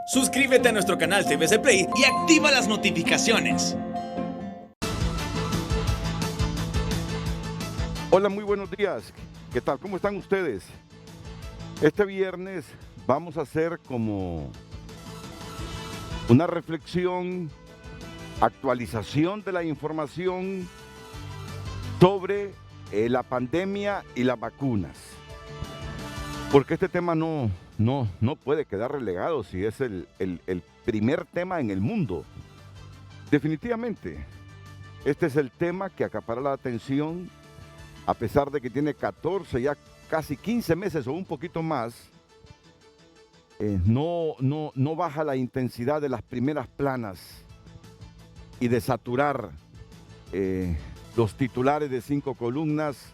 Suscríbete a nuestro canal TVC Play y activa las notificaciones. Hola, muy buenos días. ¿Qué tal? ¿Cómo están ustedes? Este viernes vamos a hacer como una reflexión, actualización de la información sobre la pandemia y las vacunas. Porque este tema no puede quedar relegado si es el primer tema en el mundo. Definitivamente, este es el tema que acapara la atención, a pesar de que tiene 14, ya casi 15 meses o un poquito más. No baja la intensidad de las primeras planas y de saturar los titulares de 5 columnas,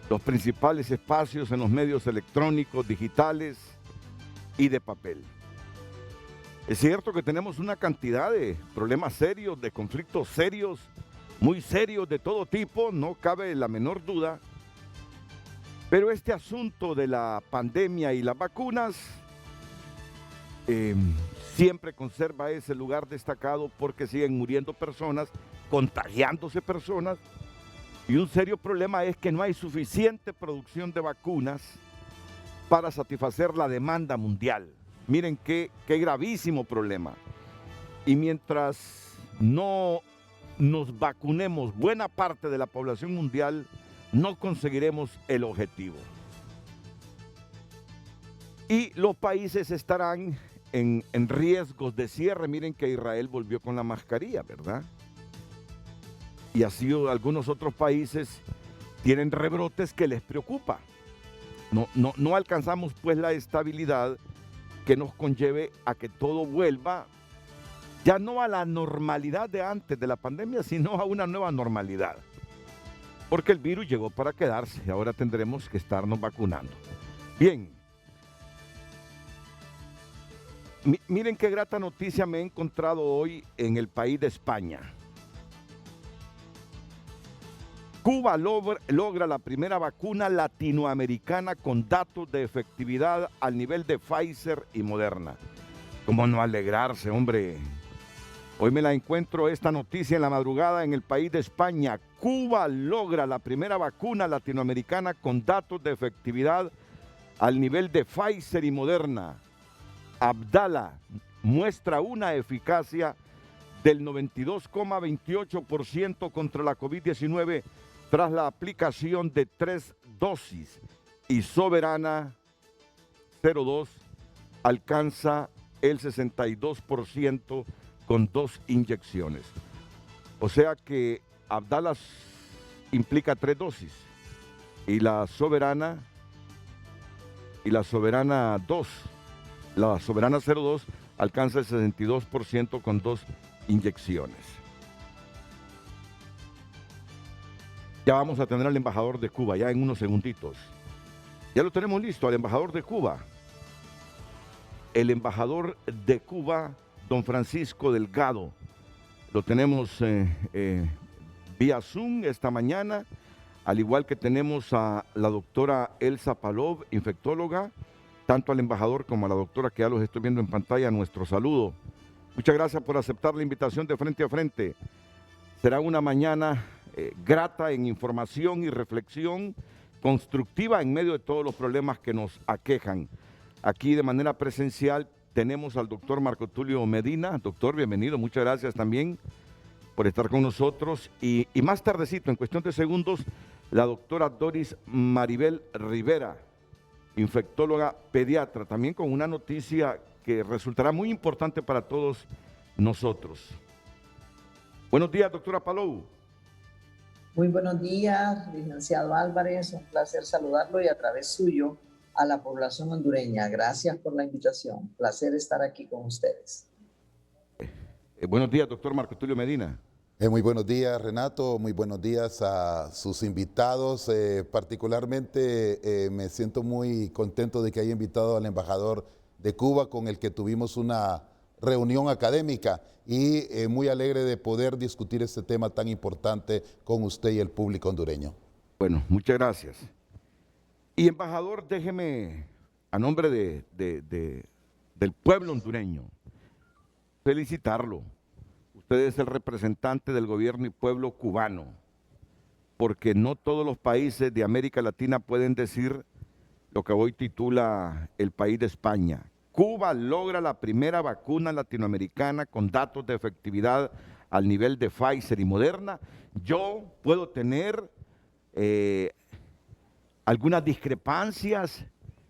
los principales espacios en los medios electrónicos, digitales y de papel. Es cierto que tenemos una cantidad de problemas serios, de conflictos serios, muy serios de todo tipo, no cabe la menor duda, pero este asunto de la pandemia y las vacunas siempre conserva ese lugar destacado porque siguen muriendo personas, contagiándose personas. Y un serio problema es que no hay suficiente producción de vacunas para satisfacer la demanda mundial. Miren qué gravísimo problema. Y mientras no nos vacunemos buena parte de la población mundial, no conseguiremos el objetivo. Y los países estarán en riesgos de cierre. Miren que Israel volvió con la mascarilla, ¿verdad? Y así algunos otros países tienen rebrotes que les preocupa. No alcanzamos pues la estabilidad que nos conlleve a que todo vuelva ya no a la normalidad de antes de la pandemia, sino a una nueva normalidad. Porque el virus llegó para quedarse y ahora tendremos que estarnos vacunando. Bien. Miren qué grata noticia me he encontrado hoy en el país de España. Cuba logra la primera vacuna latinoamericana con datos de efectividad al nivel de Pfizer y Moderna. ¿Cómo no alegrarse, hombre? Hoy me la encuentro esta noticia en la madrugada en el país de España. Cuba logra la primera vacuna latinoamericana con datos de efectividad al nivel de Pfizer y Moderna. Abdala muestra una eficacia del 92,28% contra la COVID-19 tras la aplicación de 3 dosis, y Soberana 02 alcanza el 62% con 2 inyecciones. O sea que Abdala implica 3 dosis y la Soberana 2, la Soberana 02 alcanza el 62% con 2 inyecciones. Ya vamos a tener al embajador de Cuba, ya en unos segunditos. Ya lo tenemos listo, al embajador de Cuba. El embajador de Cuba, don Francisco Delgado. Lo tenemos vía Zoom esta mañana, al igual que tenemos a la doctora Elsa Palov, infectóloga, tanto al embajador como a la doctora que ya los estoy viendo en pantalla, nuestro saludo. Muchas gracias por aceptar la invitación de Frente a Frente. Será una mañana grata en información y reflexión constructiva en medio de todos los problemas que nos aquejan. Aquí de manera presencial tenemos al doctor Marco Tulio Medina. Doctor, bienvenido, muchas gracias también por estar con nosotros. Y más tardecito, en cuestión de segundos, la doctora Doris Maribel Rivera, infectóloga pediatra, también con una noticia que resultará muy importante para todos nosotros. Buenos días, doctora Palou. Muy buenos días, licenciado Álvarez, un placer saludarlo y a través suyo a la población hondureña. Gracias por la invitación, placer estar aquí con ustedes. Buenos días, doctor Marco Tulio Medina. Muy buenos días, Renato, muy buenos días a sus invitados. Particularmente me siento muy contento de que haya invitado al embajador de Cuba, con el que tuvimos una reunión académica, y muy alegre de poder discutir este tema tan importante con usted y el público hondureño. Bueno, muchas gracias. Y embajador, déjeme, a nombre de del pueblo hondureño, felicitarlo. Usted es el representante del gobierno y pueblo cubano, porque no todos los países de América Latina pueden decir lo que hoy titula el país de España. Cuba logra la primera vacuna latinoamericana con datos de efectividad al nivel de Pfizer y Moderna. Yo puedo tener algunas discrepancias,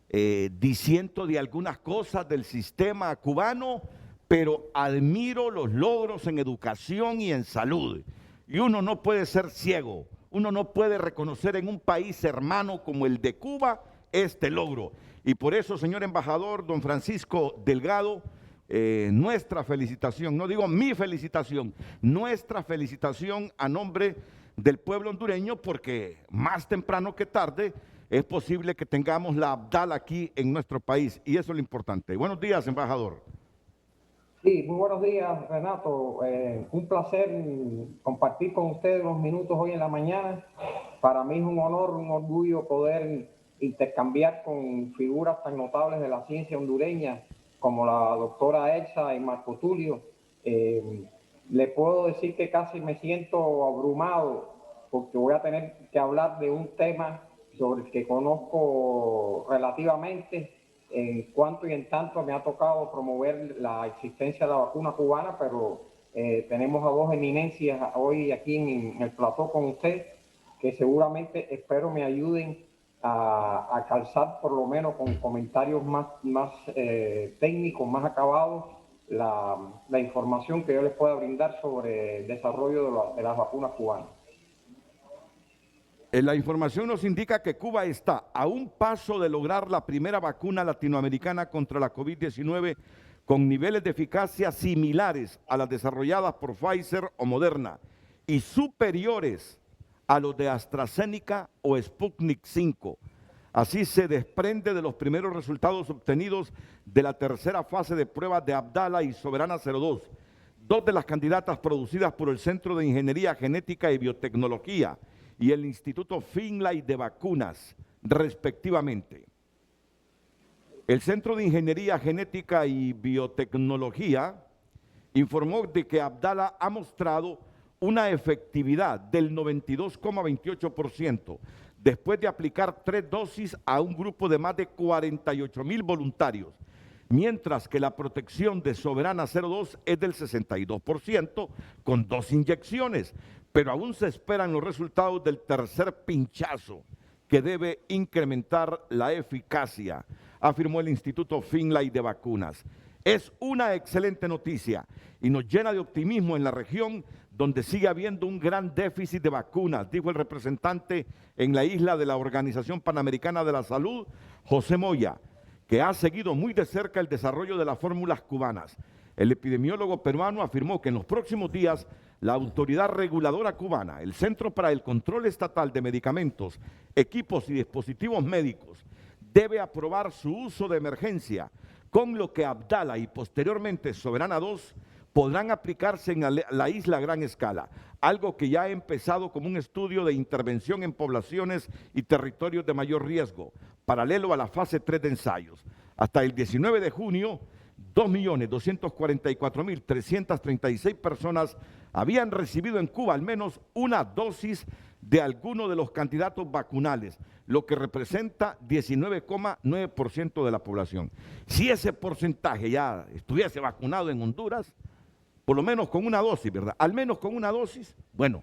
diciendo de algunas cosas del sistema cubano, pero admiro los logros en educación y en salud. Y uno no puede ser ciego, uno no puede reconocer en un país hermano como el de Cuba este logro. Y por eso, señor embajador, don Francisco Delgado, nuestra felicitación, no digo mi felicitación, nuestra felicitación a nombre del pueblo hondureño, porque más temprano que tarde es posible que tengamos la Abdala aquí en nuestro país, y eso es lo importante. Buenos días, embajador. Sí, muy buenos días, Renato. Un placer compartir con ustedes unos minutos hoy en la mañana. Para mí es un honor, un orgullo poder intercambiar con figuras tan notables de la ciencia hondureña como la doctora Elsa y Marco Tulio. Le puedo decir que casi me siento abrumado porque voy a tener que hablar de un tema sobre el que conozco relativamente, en cuanto y en tanto me ha tocado promover la existencia de la vacuna cubana, pero tenemos a dos eminencias hoy aquí en el plató con usted, que seguramente espero me ayuden a calzar por lo menos con comentarios más técnicos, más acabados, la información que yo les pueda brindar sobre el desarrollo de las vacunas cubanas. La información nos indica que Cuba está a un paso de lograr la primera vacuna latinoamericana contra la COVID-19 con niveles de eficacia similares a las desarrolladas por Pfizer o Moderna y superiores a los de AstraZeneca o Sputnik V. Así se desprende de los primeros resultados obtenidos de la tercera fase de pruebas de Abdala y Soberana 02, dos de las candidatas producidas por el Centro de Ingeniería Genética y Biotecnología y el Instituto Finlay de Vacunas, respectivamente. El Centro de Ingeniería Genética y Biotecnología informó de que Abdala ha mostrado una efectividad del 92,28% después de aplicar 3 dosis a un grupo de más de 48,000 voluntarios, mientras que la protección de Soberana 02 es del 62% con 2 inyecciones, pero aún se esperan los resultados del tercer pinchazo que debe incrementar la eficacia, afirmó el Instituto Finlay de Vacunas. Es una excelente noticia y nos llena de optimismo en la región donde sigue habiendo un gran déficit de vacunas, dijo el representante en la isla de la Organización Panamericana de la Salud, José Moya, que ha seguido muy de cerca el desarrollo de las fórmulas cubanas. El epidemiólogo peruano afirmó que en los próximos días la autoridad reguladora cubana, el Centro para el Control Estatal de Medicamentos, Equipos y Dispositivos Médicos, debe aprobar su uso de emergencia, con lo que Abdala y posteriormente Soberana 2 podrán aplicarse en la isla a gran escala, algo que ya ha empezado como un estudio de intervención en poblaciones y territorios de mayor riesgo, paralelo a la fase 3 de ensayos. Hasta el 19 de junio, 2.244.336 personas habían recibido en Cuba al menos una dosis de alguno de los candidatos vacunales, lo que representa 19,9% de la población. Si ese porcentaje ya estuviese vacunado en Honduras, por lo menos con una dosis, ¿verdad? Al menos con una dosis, bueno,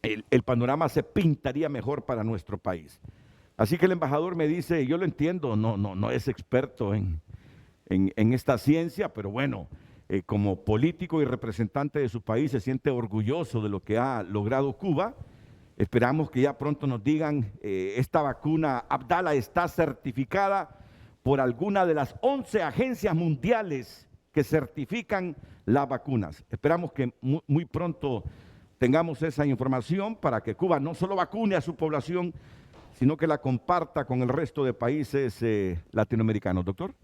el panorama se pintaría mejor para nuestro país. Así que el embajador me dice, yo lo entiendo, no es experto en esta ciencia, pero bueno, como político y representante de su país se siente orgulloso de lo que ha logrado Cuba. Esperamos que ya pronto nos digan, esta vacuna Abdala está certificada por alguna de las 11 agencias mundiales que certifican las vacunas. Esperamos que muy pronto tengamos esa información para que Cuba no solo vacune a su población, sino que la comparta con el resto de países latinoamericanos. Doctor.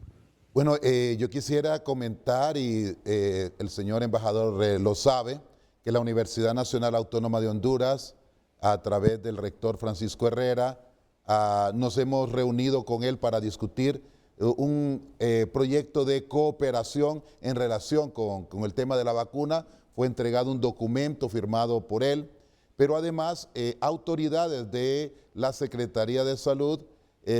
Bueno, yo quisiera comentar, y el señor embajador lo sabe, que la Universidad Nacional Autónoma de Honduras, a través del rector Francisco Herrera, nos hemos reunido con él para discutir un proyecto de cooperación en relación con el tema de la vacuna. Fue entregado un documento firmado por él, pero además autoridades de la Secretaría de Salud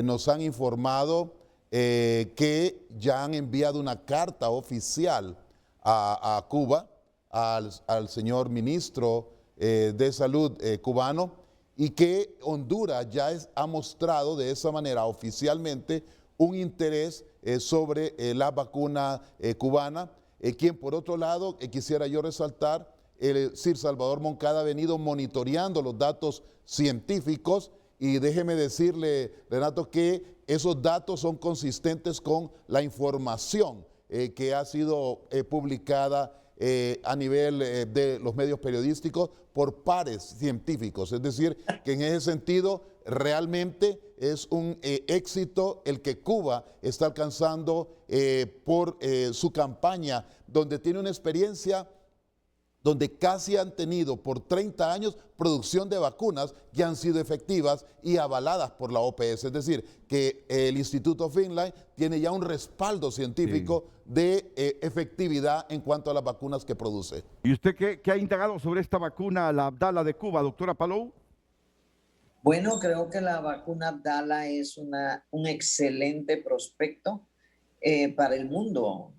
nos han informado que ya han enviado una carta oficial a Cuba, al señor ministro de Salud cubano, y que Honduras ya ha mostrado de esa manera oficialmente un interés sobre la vacuna cubana, quien por otro lado quisiera yo resaltar, el Sir Salvador Moncada ha venido monitoreando los datos científicos y déjeme decirle, Renato, que esos datos son consistentes con la información que ha sido publicada a nivel de los medios periodísticos por pares científicos. Es decir, que en ese sentido realmente es un éxito el que Cuba está alcanzando por su campaña, donde tiene una experiencia donde casi han tenido por 30 años producción de vacunas que han sido efectivas y avaladas por la OPS. Es decir, que el Instituto Finlay tiene ya un respaldo científico de efectividad en cuanto a las vacunas que produce. ¿Y usted qué ha indagado sobre esta vacuna, la Abdala de Cuba, doctora Palou? Bueno, creo que la vacuna Abdala es un excelente prospecto para el mundo.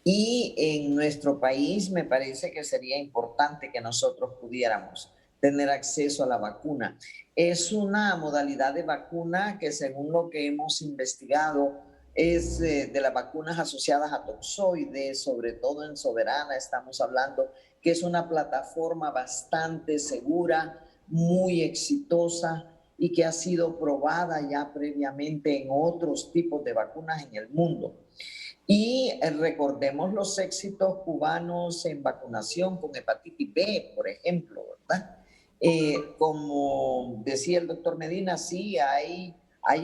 Y en nuestro país me parece que sería importante que nosotros pudiéramos tener acceso a la vacuna. Es una modalidad de vacuna que, según lo que hemos investigado, es de las vacunas asociadas a toxoides, sobre todo en Soberana estamos hablando, que es una plataforma bastante segura, muy exitosa y que ha sido probada ya previamente en otros tipos de vacunas en el mundo. Y recordemos los éxitos cubanos en vacunación con hepatitis B, por ejemplo, ¿verdad? Como decía el doctor Medina, sí, hay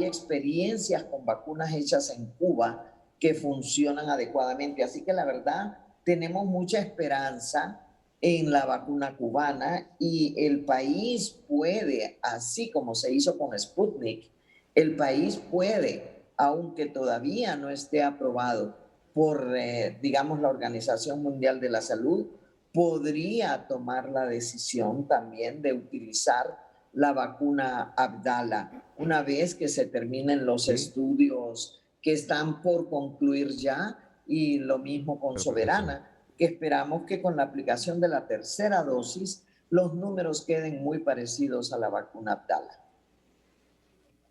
experiencias con vacunas hechas en Cuba que funcionan adecuadamente. Así que la verdad, tenemos mucha esperanza en la vacuna cubana y el país puede, así como se hizo con Sputnik, el país puede, aunque todavía no esté aprobado por, digamos, la Organización Mundial de la Salud, podría tomar la decisión también de utilizar la vacuna Abdala una vez que se terminen los estudios que están por concluir ya, y lo mismo con Soberana, que esperamos que con la aplicación de la tercera dosis los números queden muy parecidos a la vacuna Abdala.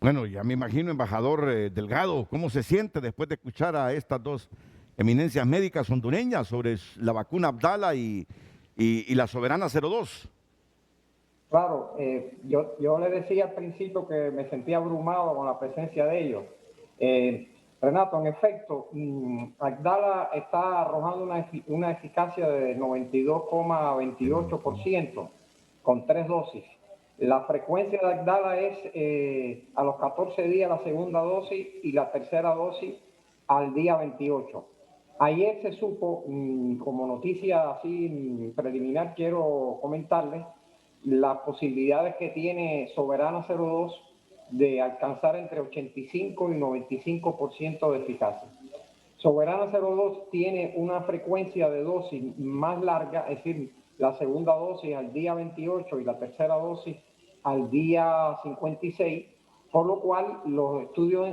Bueno, ya me imagino, embajador Delgado, ¿cómo se siente después de escuchar a estas dos eminencias médicas hondureñas sobre la vacuna Abdala y la Soberana 02? Claro, yo le decía al principio que me sentía abrumado con la presencia de ellos. Renato, en efecto, Abdala está arrojando una eficacia de 92,28% con 3 dosis. La frecuencia de Abdala es a los 14 días la segunda dosis y la tercera dosis al día 28. Ayer se supo, como noticia así preliminar, quiero comentarles las posibilidades que tiene Soberana 02 de alcanzar entre 85 y 95% de eficacia. Soberana 02 tiene una frecuencia de dosis más larga, es decir, la segunda dosis al día 28 y la tercera dosis al día 56, por lo cual los estudios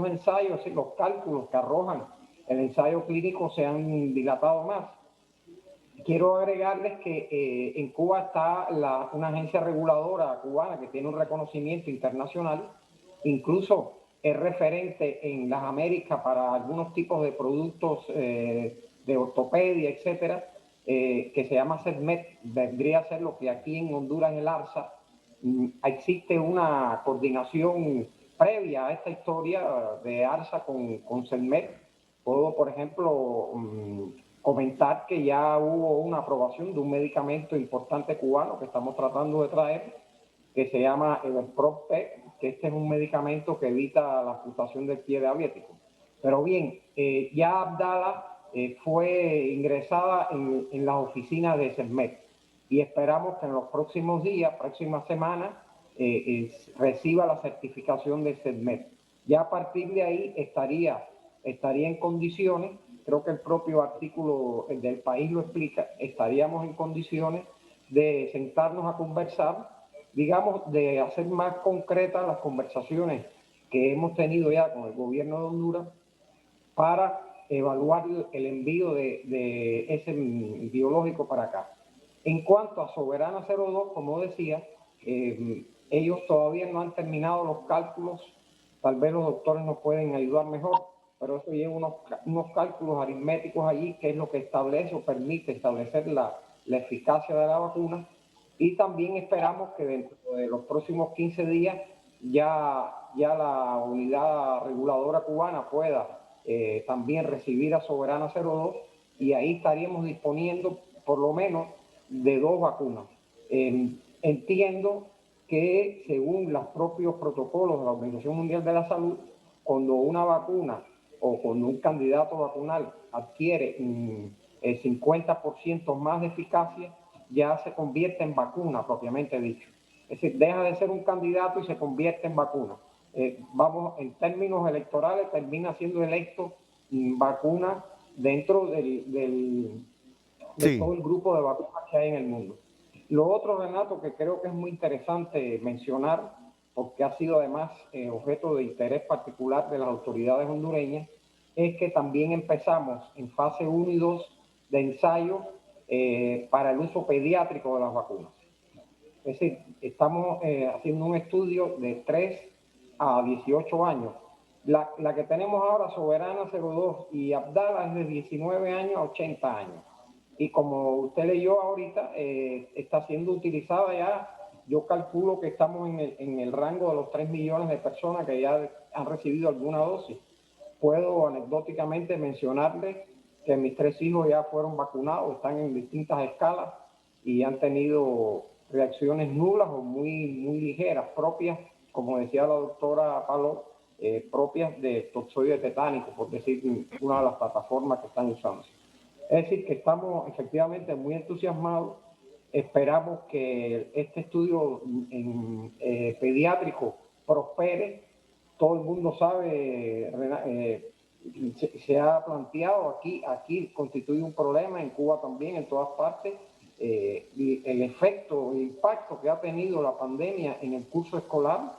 ensayos, los cálculos que arrojan el ensayo clínico se han dilatado más. Quiero agregarles que en Cuba está una agencia reguladora cubana que tiene un reconocimiento internacional, incluso es referente en las Américas para algunos tipos de productos de ortopedia, etcétera, que se llama CEDMED. Vendría a ser lo que aquí en Honduras en el ARSA. Existe una coordinación previa a esta historia de ARSA con CEDMED. Puedo, por ejemplo, comentar que ya hubo una aprobación de un medicamento importante cubano que estamos tratando de traer, que se llama Everprop, que este es un medicamento que evita la amputación del pie diabético. Pero bien, ya Abdala fue ingresada en las oficinas de CEDMED y esperamos que en los próximos días, próximas semanas, reciba la certificación de CEDMED. Ya a partir de ahí estaría en condiciones, creo que el propio artículo del País lo explica, estaríamos en condiciones de sentarnos a conversar, digamos, de hacer más concretas las conversaciones que hemos tenido ya con el gobierno de Honduras para evaluar el envío de ese biológico para acá. En cuanto a Soberana 02, como decía, ellos todavía no han terminado los cálculos, tal vez los doctores nos pueden ayudar mejor, pero eso lleva unos cálculos aritméticos allí, que es lo que establece o permite establecer la eficacia de la vacuna, y también esperamos que dentro de los próximos 15 días ya la unidad reguladora cubana pueda también recibir a Soberana 02, y ahí estaríamos disponiendo por lo menos de 2 vacunas. Entiendo que según los propios protocolos de la Organización Mundial de la Salud, cuando una vacuna o cuando un candidato vacunal adquiere el 50% más de eficacia, ya se convierte en vacuna propiamente dicho. Es decir, deja de ser un candidato y se convierte en vacuna. Vamos, en términos electorales, termina siendo electo vacuna dentro de todo el grupo de vacunas que hay en el mundo. Lo otro, Renato, que creo que es muy interesante mencionar, porque ha sido además objeto de interés particular de las autoridades hondureñas, es que también empezamos en fase 1 y 2 de ensayo para el uso pediátrico de las vacunas. Es decir, estamos haciendo un estudio de 3 a 18 años. La que tenemos ahora, Soberana 02 y Abdala, es de 19 años a 80 años. Y como usted leyó ahorita, está siendo utilizada ya, yo calculo que estamos en el rango de los 3 millones de personas que ya han recibido alguna dosis. Puedo anecdóticamente mencionarles que mis 3 hijos ya fueron vacunados, están en distintas escalas y han tenido reacciones nulas o muy ligeras, propias, como decía la doctora Palo, propias de toxoide tetánico, por decir una de las plataformas que están usando. Es decir, que estamos efectivamente muy entusiasmados. Esperamos que este estudio pediátrico prospere. Todo el mundo sabe, se ha planteado aquí constituye un problema, en Cuba también, en todas partes, el efecto, el impacto que ha tenido la pandemia en el curso escolar,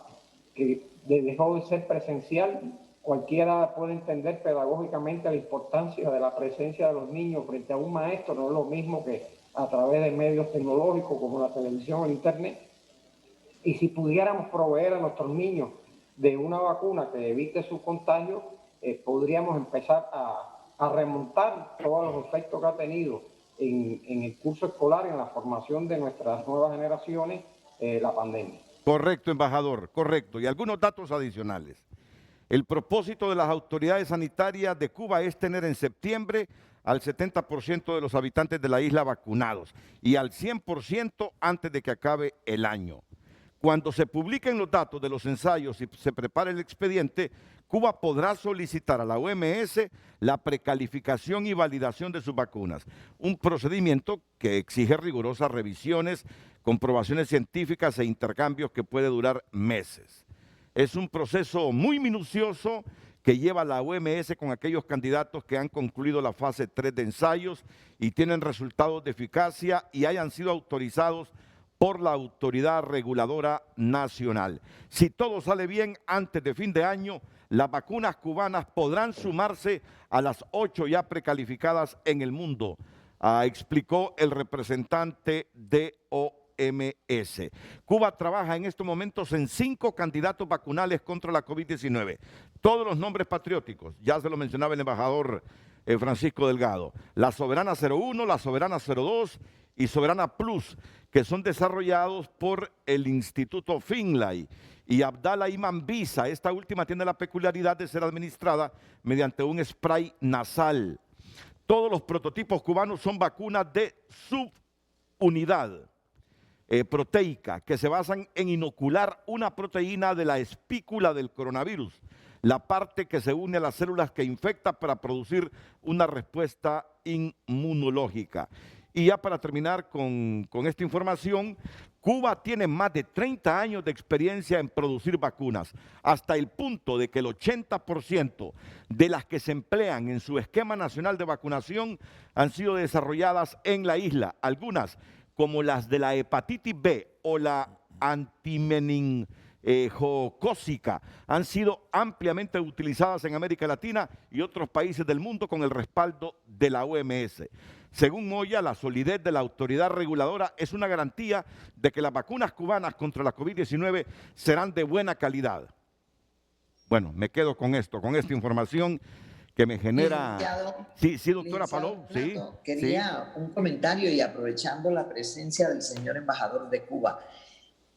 que dejó de ser presencial. Cualquiera puede entender pedagógicamente la importancia de la presencia de los niños frente a un maestro, no es lo mismo que a través de medios tecnológicos como la televisión o el internet. Y si pudiéramos proveer a nuestros niños de una vacuna que evite su contagio, podríamos empezar a remontar todos los efectos que ha tenido en el curso escolar, en la formación de nuestras nuevas generaciones, la pandemia. Correcto, embajador, correcto. Y algunos datos adicionales. El propósito de las autoridades sanitarias de Cuba es tener en septiembre al 70% de los habitantes de la isla vacunados y al 100% antes de que acabe el año. Cuando se publiquen los datos de los ensayos y se prepare el expediente, Cuba podrá solicitar a la OMS la precalificación y validación de sus vacunas, un procedimiento que exige rigurosas revisiones, comprobaciones científicas e intercambios que puede durar meses. Es un proceso muy minucioso que lleva la OMS con aquellos candidatos que han concluido la fase 3 de ensayos y tienen resultados de eficacia y hayan sido autorizados por la Autoridad Reguladora Nacional. Si todo sale bien, antes de fin de año, las vacunas cubanas podrán sumarse a las 8 ya precalificadas en el mundo, explicó el representante de OMS. Cuba trabaja en estos momentos en 5 candidatos vacunales contra la COVID-19. Todos los nombres patrióticos, ya se lo mencionaba el embajador Francisco Delgado, la Soberana 01, la Soberana 02 y Soberana Plus, que son desarrollados por el Instituto Finlay, y Abdala Iman Visa. Esta última tiene la peculiaridad de ser administrada mediante un spray nasal. Todos los prototipos cubanos son vacunas de subunidad proteica, que se basan en inocular una proteína de la espícula del coronavirus, la parte que se une a las células que infecta para producir una respuesta inmunológica. Y ya para terminar con esta información, Cuba tiene más de 30 años de experiencia en producir vacunas, hasta el punto de que el 80% de las que se emplean en su esquema nacional de vacunación han sido desarrolladas en la isla. Algunas, como las de la hepatitis B o la antimeningocócica, han sido ampliamente utilizadas en América Latina y otros países del mundo con el respaldo de la OMS. Según Moya, la solidez de la autoridad reguladora es una garantía de que las vacunas cubanas contra la COVID-19 serán de buena calidad. Bueno, me quedo con esto, con esta información que me genera... Sí, doctora Paló, sí. Quería un comentario y aprovechando la presencia del señor embajador de Cuba.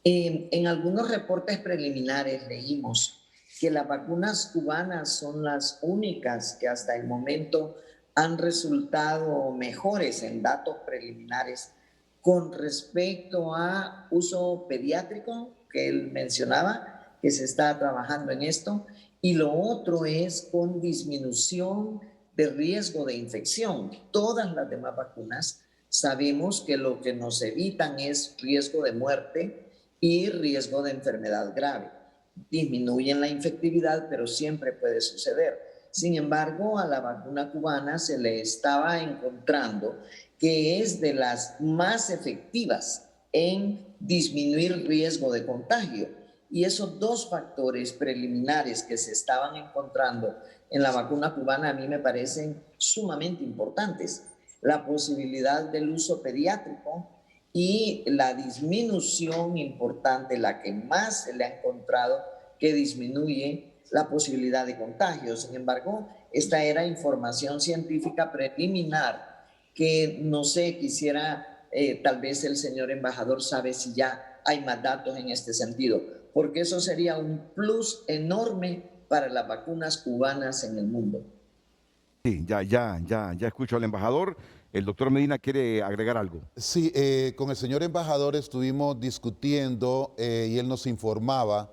En algunos reportes preliminares leímos que las vacunas cubanas son las únicas que hasta el momento han resultado mejores en datos preliminares con respecto a uso pediátrico, que él mencionaba, que se está trabajando en esto, y lo otro es con disminución de riesgo de infección. Todas las demás vacunas sabemos que lo que nos evitan es riesgo de muerte y riesgo de enfermedad grave. Disminuyen la infectividad, pero siempre puede suceder. Sin embargo, a la vacuna cubana se le estaba encontrando que es de las más efectivas en disminuir riesgo de contagio. Y esos dos factores preliminares que se estaban encontrando en la vacuna cubana a mí me parecen sumamente importantes. La posibilidad del uso pediátrico y la disminución importante, la que más se le ha encontrado que disminuye la posibilidad de contagio. Sin embargo, esta era información científica preliminar que no sé, quisiera, tal vez el señor embajador sabe si ya hay más datos en este sentido, porque eso sería un plus enorme para las vacunas cubanas en el mundo. Sí, ya escucho al embajador. El doctor Medina quiere agregar algo. Sí, con el señor embajador estuvimos discutiendo y él nos informaba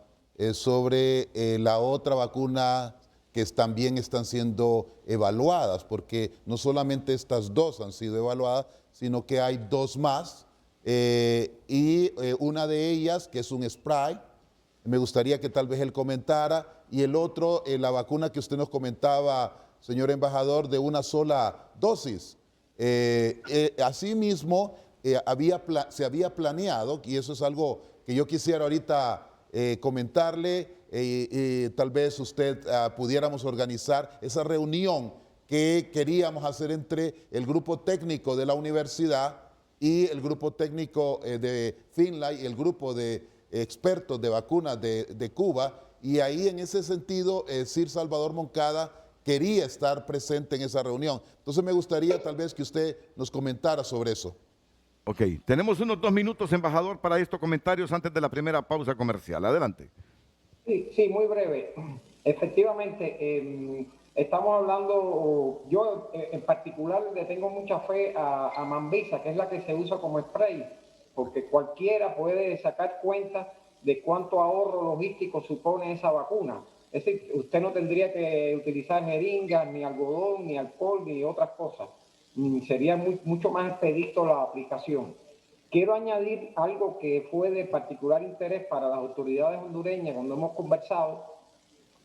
sobre la otra vacuna que también están siendo evaluadas, porque no solamente estas dos han sido evaluadas, sino que hay dos más, y una de ellas, que es un spray, me gustaría que tal vez él comentara, y el otro, la vacuna que usted nos comentaba, señor embajador, de una sola dosis. Asimismo, se había planeado, y eso es algo que yo quisiera ahorita comentarle, tal vez usted pudiéramos organizar esa reunión que queríamos hacer entre el grupo técnico de la universidad y el grupo técnico de Finlay y el grupo de expertos de vacunas de Cuba, y ahí en ese sentido Sir Salvador Moncada quería estar presente en esa reunión. Entonces me gustaría tal vez que usted nos comentara sobre eso. Ok, tenemos unos 2 minutos, embajador, para estos comentarios antes de la primera pausa comercial. Adelante. Sí, muy breve. Efectivamente, estamos hablando, yo en particular le tengo mucha fe a Mambisa, que es la que se usa como spray, porque cualquiera puede sacar cuenta de cuánto ahorro logístico supone esa vacuna. Es decir, usted no tendría que utilizar jeringas, ni algodón, ni alcohol, ni otras cosas. Sería mucho más expedito la aplicación. Quiero añadir algo que fue de particular interés para las autoridades hondureñas cuando hemos conversado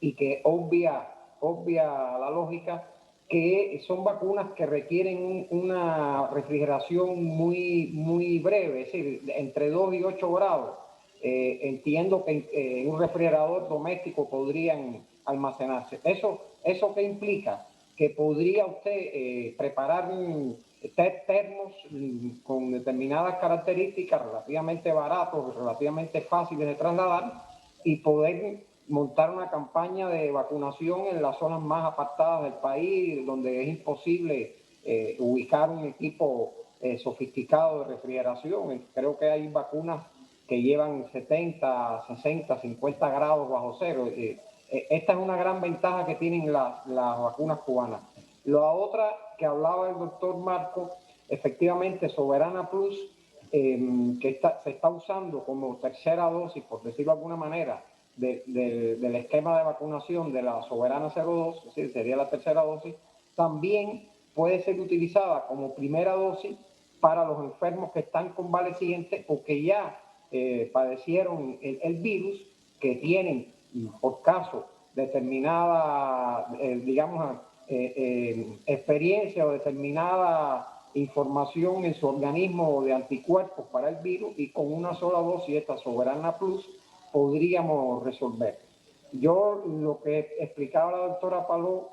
y que obvia la lógica, que son vacunas que requieren una refrigeración muy breve, es decir, entre 2 y 8 grados. Entiendo que en un refrigerador doméstico podrían almacenarse. ¿Eso qué implica? Que podría usted preparar termos con determinadas características relativamente baratos, relativamente fáciles de trasladar, y poder montar una campaña de vacunación en las zonas más apartadas del país, donde es imposible ubicar un equipo sofisticado de refrigeración. Creo que hay vacunas que llevan 70, 60, 50 grados bajo cero. Esta es una gran ventaja que tienen las vacunas cubanas. La otra que hablaba el doctor Marco, efectivamente Soberana Plus, que se está usando como tercera dosis, por decirlo de alguna manera, del esquema de vacunación de la Soberana 02, es decir, sería la tercera dosis, también puede ser utilizada como primera dosis para los enfermos que están convalecientes o que ya padecieron el virus, que tienen, por caso, determinada, experiencia o determinada información en su organismo de anticuerpos para el virus, y con una sola dosis, esta Soberana Plus, podríamos resolver. Yo lo que explicaba la doctora Paló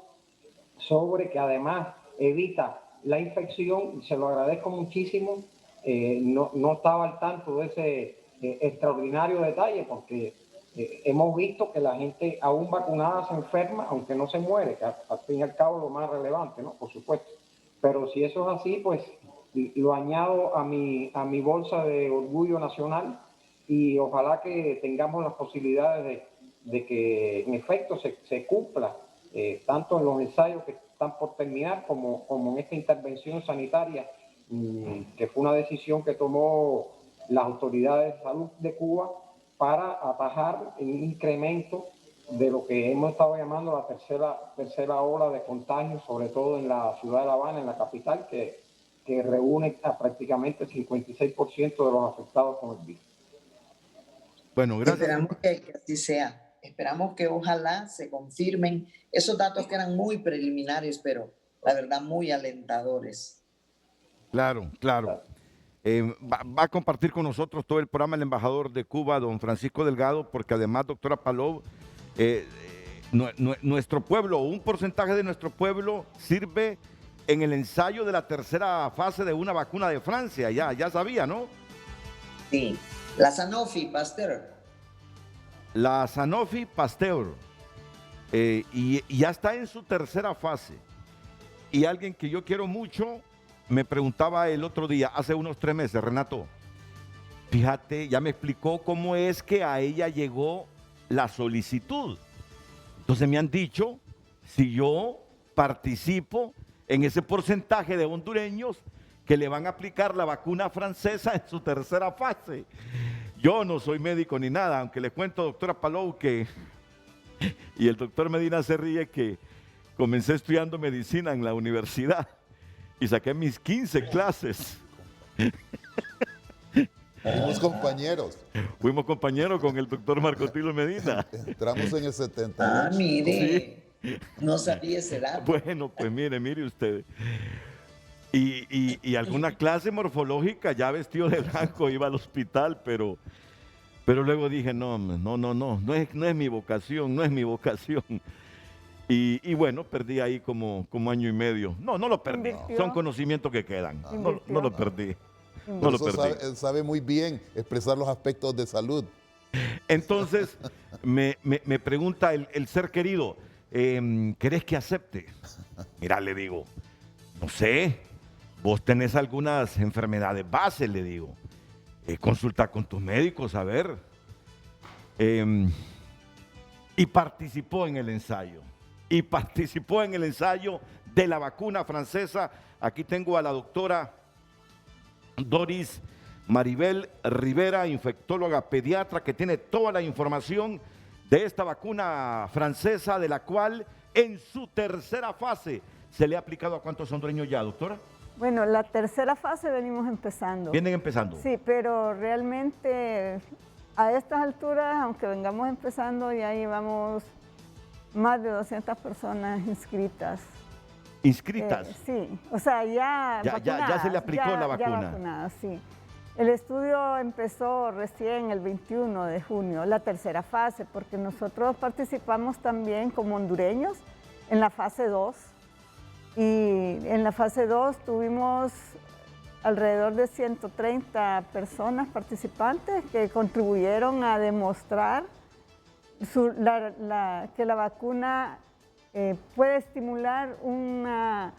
sobre que además evita la infección, se lo agradezco muchísimo. No estaba al tanto de ese extraordinario detalle, porque hemos visto que la gente aún vacunada se enferma, aunque no se muere, que al fin y al cabo lo más relevante, ¿no? Por supuesto. Pero si eso es así, pues lo añado a mi bolsa de orgullo nacional, y ojalá que tengamos las posibilidades de que en efecto se cumpla, tanto en los ensayos que están por terminar como en esta intervención sanitaria, que fue una decisión que tomó las autoridades de salud de Cuba para atajar un incremento de lo que hemos estado llamando la tercera ola de contagios, sobre todo en la ciudad de La Habana, en la capital, que reúne a prácticamente el 56% de los afectados con el virus. Bueno, gracias. Esperamos que así sea. Esperamos que ojalá se confirmen esos datos que eran muy preliminares, pero la verdad muy alentadores. Claro, claro. Va a compartir con nosotros todo el programa el embajador de Cuba, don Francisco Delgado, porque además, doctora Palou, nuestro pueblo, un porcentaje de nuestro pueblo sirve en el ensayo de la tercera fase de una vacuna de Francia. Ya sabía, ¿no? Sí, la Sanofi Pasteur. La Sanofi Pasteur. Y ya está en su tercera fase. Y alguien que yo quiero mucho me preguntaba el otro día, hace unos 3 meses, Renato, fíjate, ya me explicó cómo es que a ella llegó la solicitud. Entonces me han dicho, si yo participo en ese porcentaje de hondureños que le van a aplicar la vacuna francesa en su tercera fase. Yo no soy médico ni nada, aunque le cuento, doctora Palou, que, y el doctor Medina se ríe, que comencé estudiando medicina en la universidad y saqué mis 15 clases. Fuimos compañeros. Fuimos compañeros con el doctor Marcotilo Medina. Entramos en el 78. Ah, mire, sí. No sabía ese dato. Bueno, pues mire usted. Y alguna clase morfológica, ya vestido de blanco, iba al hospital, pero luego dije, no es mi vocación, no es mi vocación. Y bueno, perdí ahí como año y medio. No lo perdí, Invirtió. son conocimientos que quedan. No lo perdí. Por eso sabe muy bien expresar los aspectos de salud. Entonces, me pregunta el ser querido, ¿querés que acepte? Mira, le digo, no sé, vos tenés algunas enfermedades base, le digo. Consulta con tus médicos, a ver. Y participó en el ensayo. De la vacuna francesa. Aquí tengo a la doctora Doris Maribel Rivera, infectóloga pediatra, que tiene toda la información de esta vacuna francesa, de la cual en su tercera fase se le ha aplicado a cuántos hondureños ya, doctora. Bueno, la tercera fase venimos empezando. Vienen empezando. Sí, pero realmente a estas alturas, aunque vengamos empezando, ya llevamos más de 200 personas inscritas. ¿Inscritas? Sí, o sea, ya se le aplicó la vacuna. Ya vacunadas, sí. El estudio empezó recién el 21 de junio, la tercera fase, porque nosotros participamos también como hondureños en la fase 2. Y en la fase 2 tuvimos alrededor de 130 personas participantes que contribuyeron a demostrar que la vacuna puede estimular una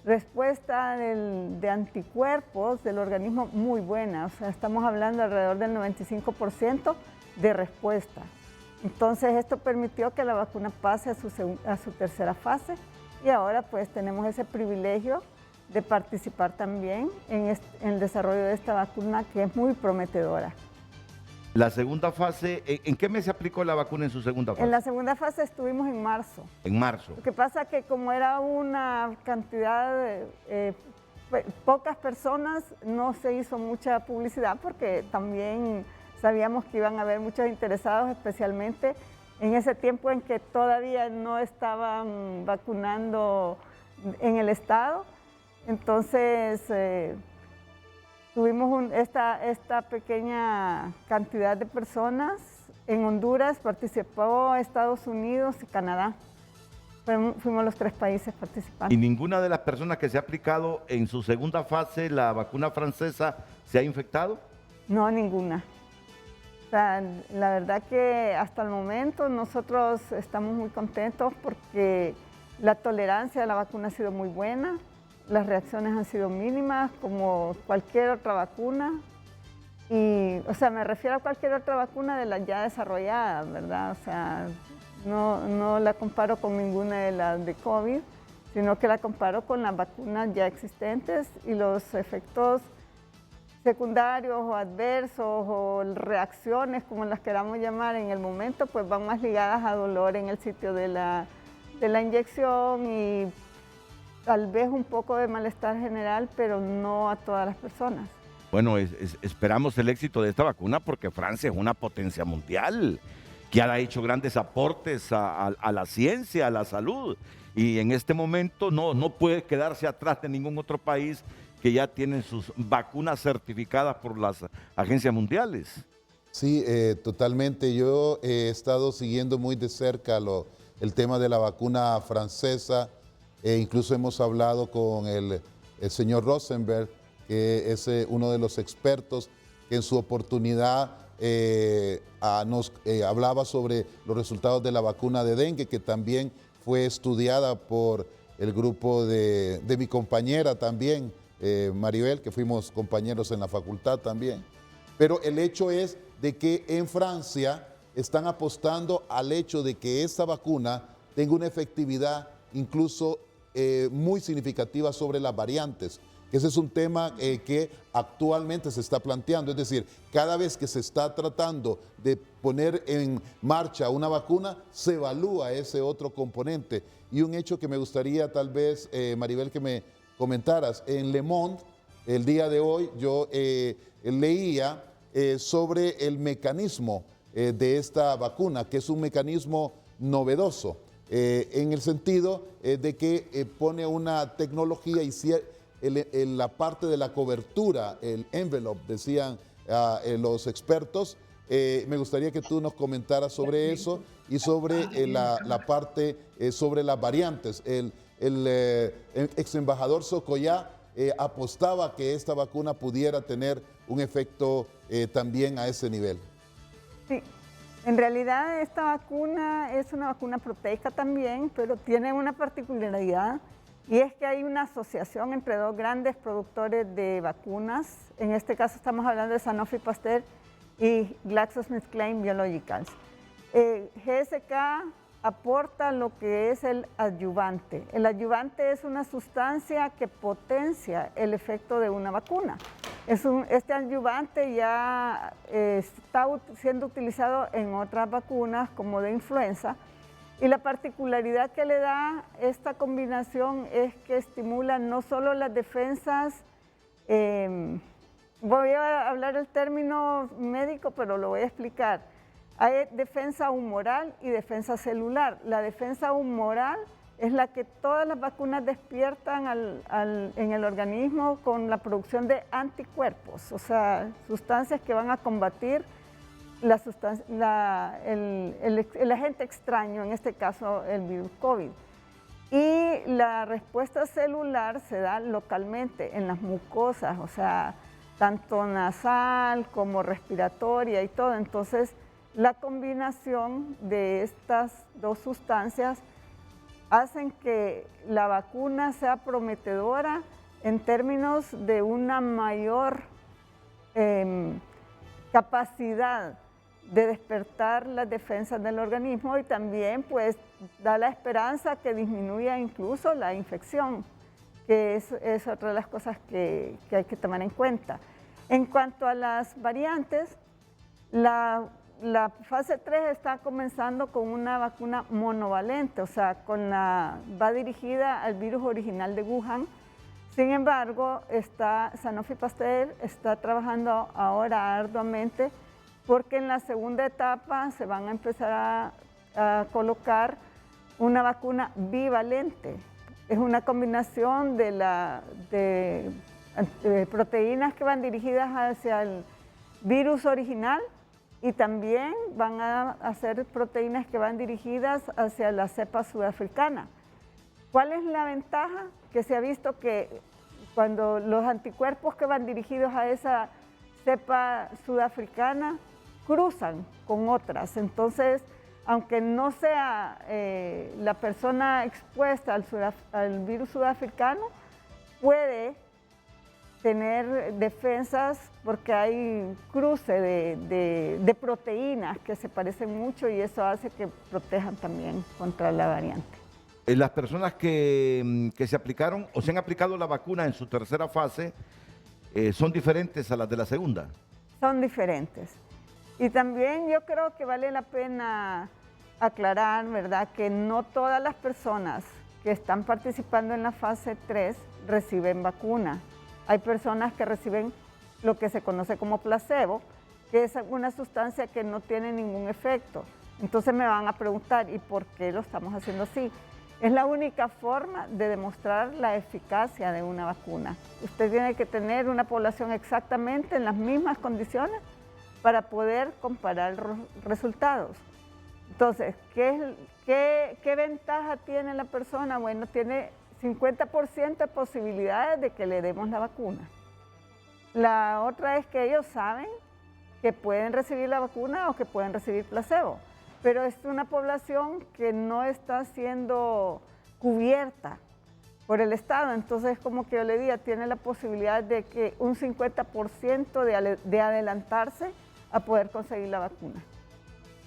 respuesta de anticuerpos del organismo muy buena. O sea, estamos hablando alrededor del 95% de respuesta. Entonces, esto permitió que la vacuna pase a su tercera fase. Y ahora pues tenemos ese privilegio de participar también en el desarrollo de esta vacuna, que es muy prometedora. La segunda fase, ¿en qué mes se aplicó la vacuna en su segunda fase? En la segunda fase estuvimos en marzo. En marzo. Lo que pasa es que como era una cantidad pocas personas, no se hizo mucha publicidad porque también sabíamos que iban a haber muchos interesados, especialmente en ese tiempo en que todavía no estaban vacunando en el estado. Entonces, tuvimos esta pequeña cantidad de personas. En Honduras participó Estados Unidos y Canadá. Fuimos los 3 países participantes. ¿Y ninguna de las personas que se ha aplicado en su segunda fase la vacuna francesa se ha infectado? No, ninguna. O sea, la verdad que hasta el momento nosotros estamos muy contentos porque la tolerancia a la vacuna ha sido muy buena, las reacciones han sido mínimas como cualquier otra vacuna. Y, o sea, me refiero a cualquier otra vacuna de las ya desarrolladas, ¿verdad? O sea, no la comparo con ninguna de las de COVID, sino que la comparo con las vacunas ya existentes y los efectos secundarios o adversos o reacciones, como las queramos llamar en el momento, pues van más ligadas a dolor en el sitio de la inyección y tal vez un poco de malestar general, pero no a todas las personas. Bueno, esperamos el éxito de esta vacuna porque Francia es una potencia mundial que ha hecho grandes aportes a la ciencia, a la salud, y en este momento no puede quedarse atrás de ningún otro país que ya tiene sus vacunas certificadas por las agencias mundiales. Sí, totalmente. Yo he estado siguiendo muy de cerca el tema de la vacuna francesa. Incluso hemos hablado con el señor Rosenberg, que es uno de los expertos que en su oportunidad nos hablaba sobre los resultados de la vacuna de dengue, que también fue estudiada por el grupo de mi compañera también, Maribel, que fuimos compañeros en la facultad también. Pero el hecho es de que en Francia están apostando al hecho de que esta vacuna tenga una efectividad incluso muy significativa sobre las variantes. Ese es un tema que actualmente se está planteando, es decir, cada vez que se está tratando de poner en marcha una vacuna, se evalúa ese otro componente. Y un hecho que me gustaría tal vez, Maribel, que me comentaras, en Le Monde, el día de hoy, yo leía sobre el mecanismo de esta vacuna, que es un mecanismo novedoso, en el sentido de que pone una tecnología y en la parte de la cobertura, el envelope, decían los expertos. Me gustaría que tú nos comentaras sobre eso y sobre la parte sobre las variantes. El ex embajador Socollá apostaba que esta vacuna pudiera tener un efecto también a ese nivel. Sí, en realidad esta vacuna es una vacuna proteica también, pero tiene una particularidad. Y es que hay una asociación entre 2 grandes productores de vacunas. En este caso estamos hablando de Sanofi Pasteur y GlaxoSmithKline Biologicals. GSK aporta lo que es el adyuvante. El adyuvante es una sustancia que potencia el efecto de una vacuna. Este adyuvante ya está siendo utilizado en otras vacunas como de influenza. Y la particularidad que le da esta combinación es que estimula no solo las defensas, voy a hablar el término médico, pero lo voy a explicar. Hay defensa humoral y defensa celular. La defensa humoral es la que todas las vacunas despiertan en el organismo con la producción de anticuerpos, o sea, sustancias que van a combatir el agente extraño, en este caso el virus COVID. Y la respuesta celular se da localmente en las mucosas, o sea, tanto nasal como respiratoria y todo. Entonces, la combinación de estas 2 sustancias hacen que la vacuna sea prometedora en términos de una mayor capacidad de despertar las defensas del organismo y también pues da la esperanza que disminuya incluso la infección, que es otra de las cosas que hay que tomar en cuenta. En cuanto a las variantes, la fase 3 está comenzando con una vacuna monovalente, o sea, va dirigida al virus original de Wuhan. Sin embargo, Sanofi Pasteur está trabajando ahora arduamente porque en la segunda etapa se van a empezar a colocar una vacuna bivalente. Es una combinación de proteínas que van dirigidas hacia el virus original y también van a hacer proteínas que van dirigidas hacia la cepa sudafricana. ¿Cuál es la ventaja? Que se ha visto que cuando los anticuerpos que van dirigidos a esa cepa sudafricana cruzan con otras. Entonces, aunque no sea la persona expuesta al virus sudafricano, puede tener defensas porque hay cruce de proteínas que se parecen mucho y eso hace que protejan también contra la variante. Las personas que se aplicaron o se han aplicado la vacuna en su tercera fase son diferentes a las de la segunda. Son diferentes. Y también yo creo que vale la pena aclarar, ¿verdad?, que no todas las personas que están participando en la fase 3 reciben vacuna. Hay personas que reciben lo que se conoce como placebo, que es una sustancia que no tiene ningún efecto. Entonces me van a preguntar, ¿y por qué lo estamos haciendo así? Es la única forma de demostrar la eficacia de una vacuna. Usted tiene que tener una población exactamente en las mismas condiciones para poder comparar los resultados. Entonces, ¿qué ventaja tiene la persona? Bueno, tiene 50% de posibilidades de que le demos la vacuna. La otra es que ellos saben que pueden recibir la vacuna o que pueden recibir placebo, pero es una población que no está siendo cubierta por el Estado. Entonces, como que yo le diga, tiene la posibilidad de que un 50% de adelantarse a poder conseguir la vacuna.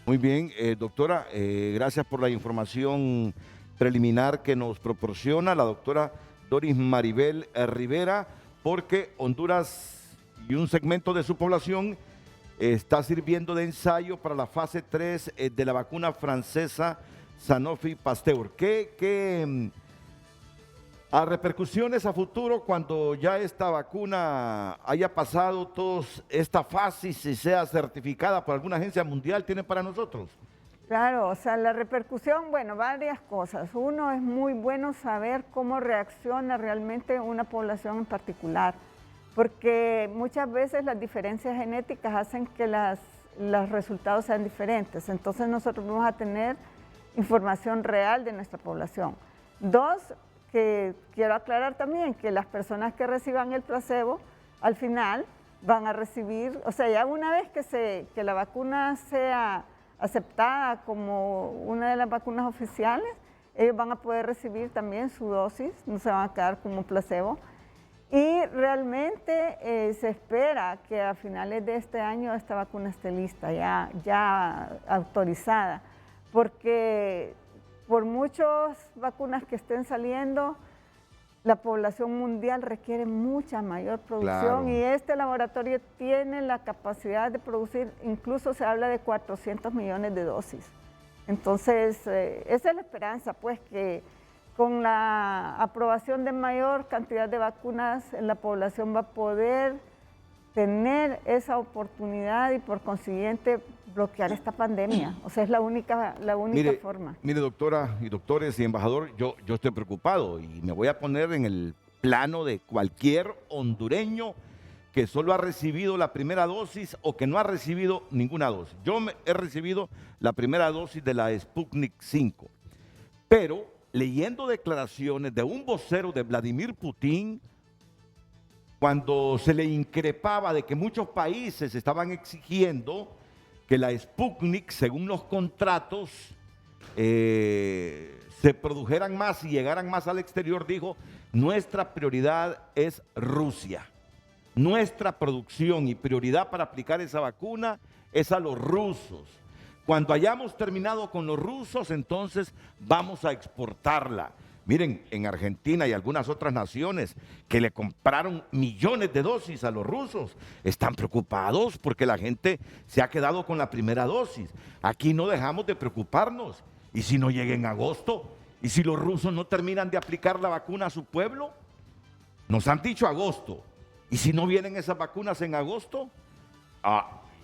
Muy bien, doctora, gracias por la información preliminar que nos proporciona la doctora Doris Maribel Rivera, porque Honduras y un segmento de su población está sirviendo de ensayo para la fase 3 de la vacuna francesa Sanofi Pasteur. ¿Qué a repercusiones a futuro cuando ya esta vacuna haya pasado toda esta fase y sea certificada por alguna agencia mundial tiene para nosotros? Claro, o sea, la repercusión, bueno, varias cosas. Uno, es muy bueno saber cómo reacciona realmente una población en particular, porque muchas veces las diferencias genéticas hacen que los resultados sean diferentes. Entonces nosotros vamos a tener información real de nuestra población. Dos, que quiero aclarar también que las personas que reciban el placebo, al final van a recibir, o sea, ya una vez que la vacuna sea aceptada como una de las vacunas oficiales, ellos van a poder recibir también su dosis, no se van a quedar como placebo. Y realmente se espera que a finales de este año esta vacuna esté lista, ya autorizada, porque por muchas vacunas que estén saliendo, la población mundial requiere mucha mayor producción. Claro. Y este laboratorio tiene la capacidad de producir, incluso se habla de 400 millones de dosis. Entonces, esa es la esperanza, pues, que con la aprobación de mayor cantidad de vacunas, la población va a poder tener esa oportunidad y por consiguiente bloquear esta pandemia. O sea, es la única forma. Mire, doctora y doctores y embajador, yo estoy preocupado y me voy a poner en el plano de cualquier hondureño que solo ha recibido la primera dosis o que no ha recibido ninguna dosis. Yo he recibido la primera dosis de la Sputnik 5, pero leyendo declaraciones de un vocero de Vladimir Putin, cuando se le increpaba de que muchos países estaban exigiendo que la Sputnik, según los contratos, se produjeran más y llegaran más al exterior, dijo, nuestra prioridad es Rusia. Nuestra producción y prioridad para aplicar esa vacuna es a los rusos. Cuando hayamos terminado con los rusos, entonces vamos a exportarla. Miren, en Argentina y algunas otras naciones que le compraron millones de dosis a los rusos, están preocupados porque la gente se ha quedado con la primera dosis. Aquí no dejamos de preocuparnos. ¿Y si no llega en agosto? ¿Y si los rusos no terminan de aplicar la vacuna a su pueblo? Nos han dicho agosto. ¿Y si no vienen esas vacunas en agosto?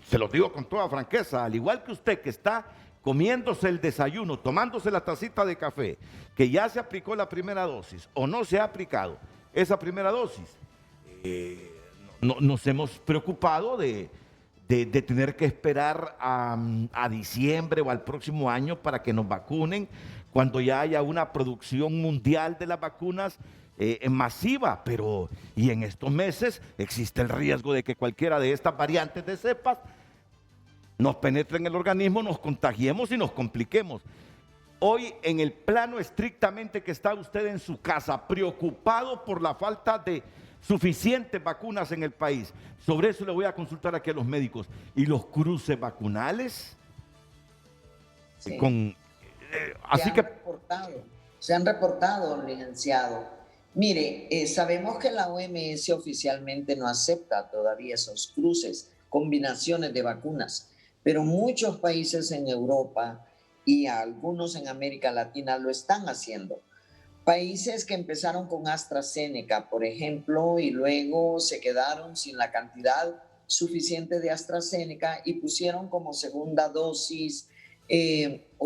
Se los digo con toda franqueza, al igual que usted que está comiéndose el desayuno, tomándose la tacita de café, que ya se aplicó la primera dosis o no se ha aplicado esa primera dosis, nos hemos preocupado de tener que esperar a diciembre o al próximo año para que nos vacunen, cuando ya haya una producción mundial de las vacunas masiva, pero y en estos meses existe el riesgo de que cualquiera de estas variantes de cepas nos penetre en el organismo, nos contagiemos y nos compliquemos. Hoy, en el plano estrictamente que está usted en su casa, preocupado por la falta de suficientes vacunas en el país, sobre eso le voy a consultar aquí a los médicos. ¿Y los cruces vacunales? Sí. Así que... Se han reportado, licenciado. Mire, sabemos que la OMS oficialmente no acepta todavía esos cruces, combinaciones de vacunas, pero muchos países en Europa y algunos en América Latina lo están haciendo. Países que empezaron con AstraZeneca, por ejemplo, y luego se quedaron sin la cantidad suficiente de AstraZeneca y pusieron como segunda dosis,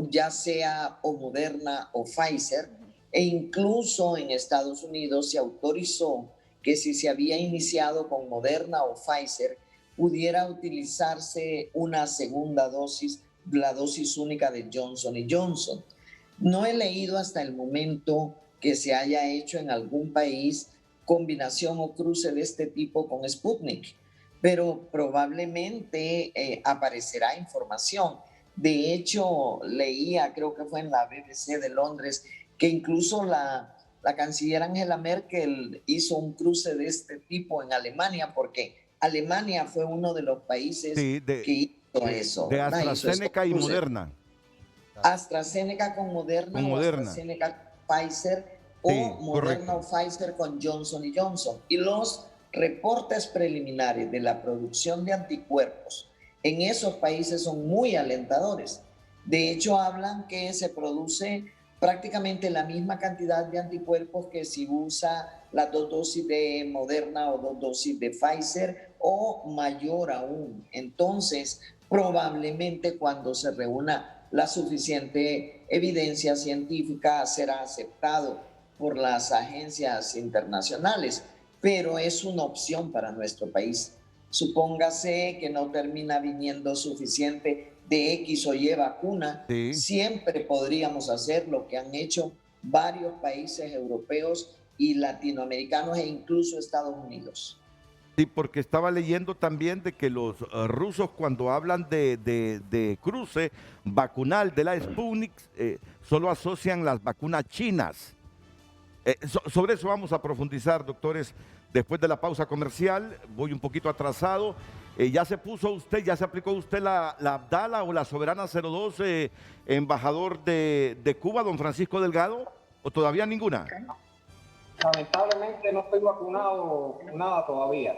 ya sea o Moderna o Pfizer, e incluso en Estados Unidos se autorizó que si se había iniciado con Moderna o Pfizer, pudiera utilizarse una segunda dosis, la dosis única de Johnson & Johnson. No he leído hasta el momento que se haya hecho en algún país combinación o cruce de este tipo con Sputnik, pero probablemente aparecerá información. De hecho, leía, creo que fue en la BBC de Londres, que incluso la canciller Angela Merkel hizo un cruce de este tipo en Alemania, porque Alemania fue uno de los países que hizo eso. De AstraZeneca y Moderna. AstraZeneca con Moderna, o AstraZeneca Pfizer, o Moderna o Pfizer con Johnson & Johnson. Y los reportes preliminares de la producción de anticuerpos en esos países son muy alentadores. De hecho, hablan que se produce prácticamente la misma cantidad de anticuerpos que si usa las 2 dosis de Moderna o 2 dosis de Pfizer, o mayor aún. Entonces, probablemente cuando se reúna la suficiente evidencia científica será aceptado por las agencias internacionales, pero es una opción para nuestro país. Supóngase que no termina viniendo suficiente de X o Y vacuna, siempre podríamos hacer lo que han hecho varios países europeos y latinoamericanos e incluso Estados Unidos. Sí, porque estaba leyendo también de que los rusos, cuando hablan de cruce vacunal de la Sputnik, solo asocian las vacunas chinas. Sobre eso vamos a profundizar, doctores, después de la pausa comercial. Voy un poquito atrasado. ¿Ya se puso usted, ya se aplicó usted la Abdala o la Soberana 02, embajador de Cuba, don Francisco Delgado? ¿O todavía ninguna? Lamentablemente no estoy vacunado nada todavía.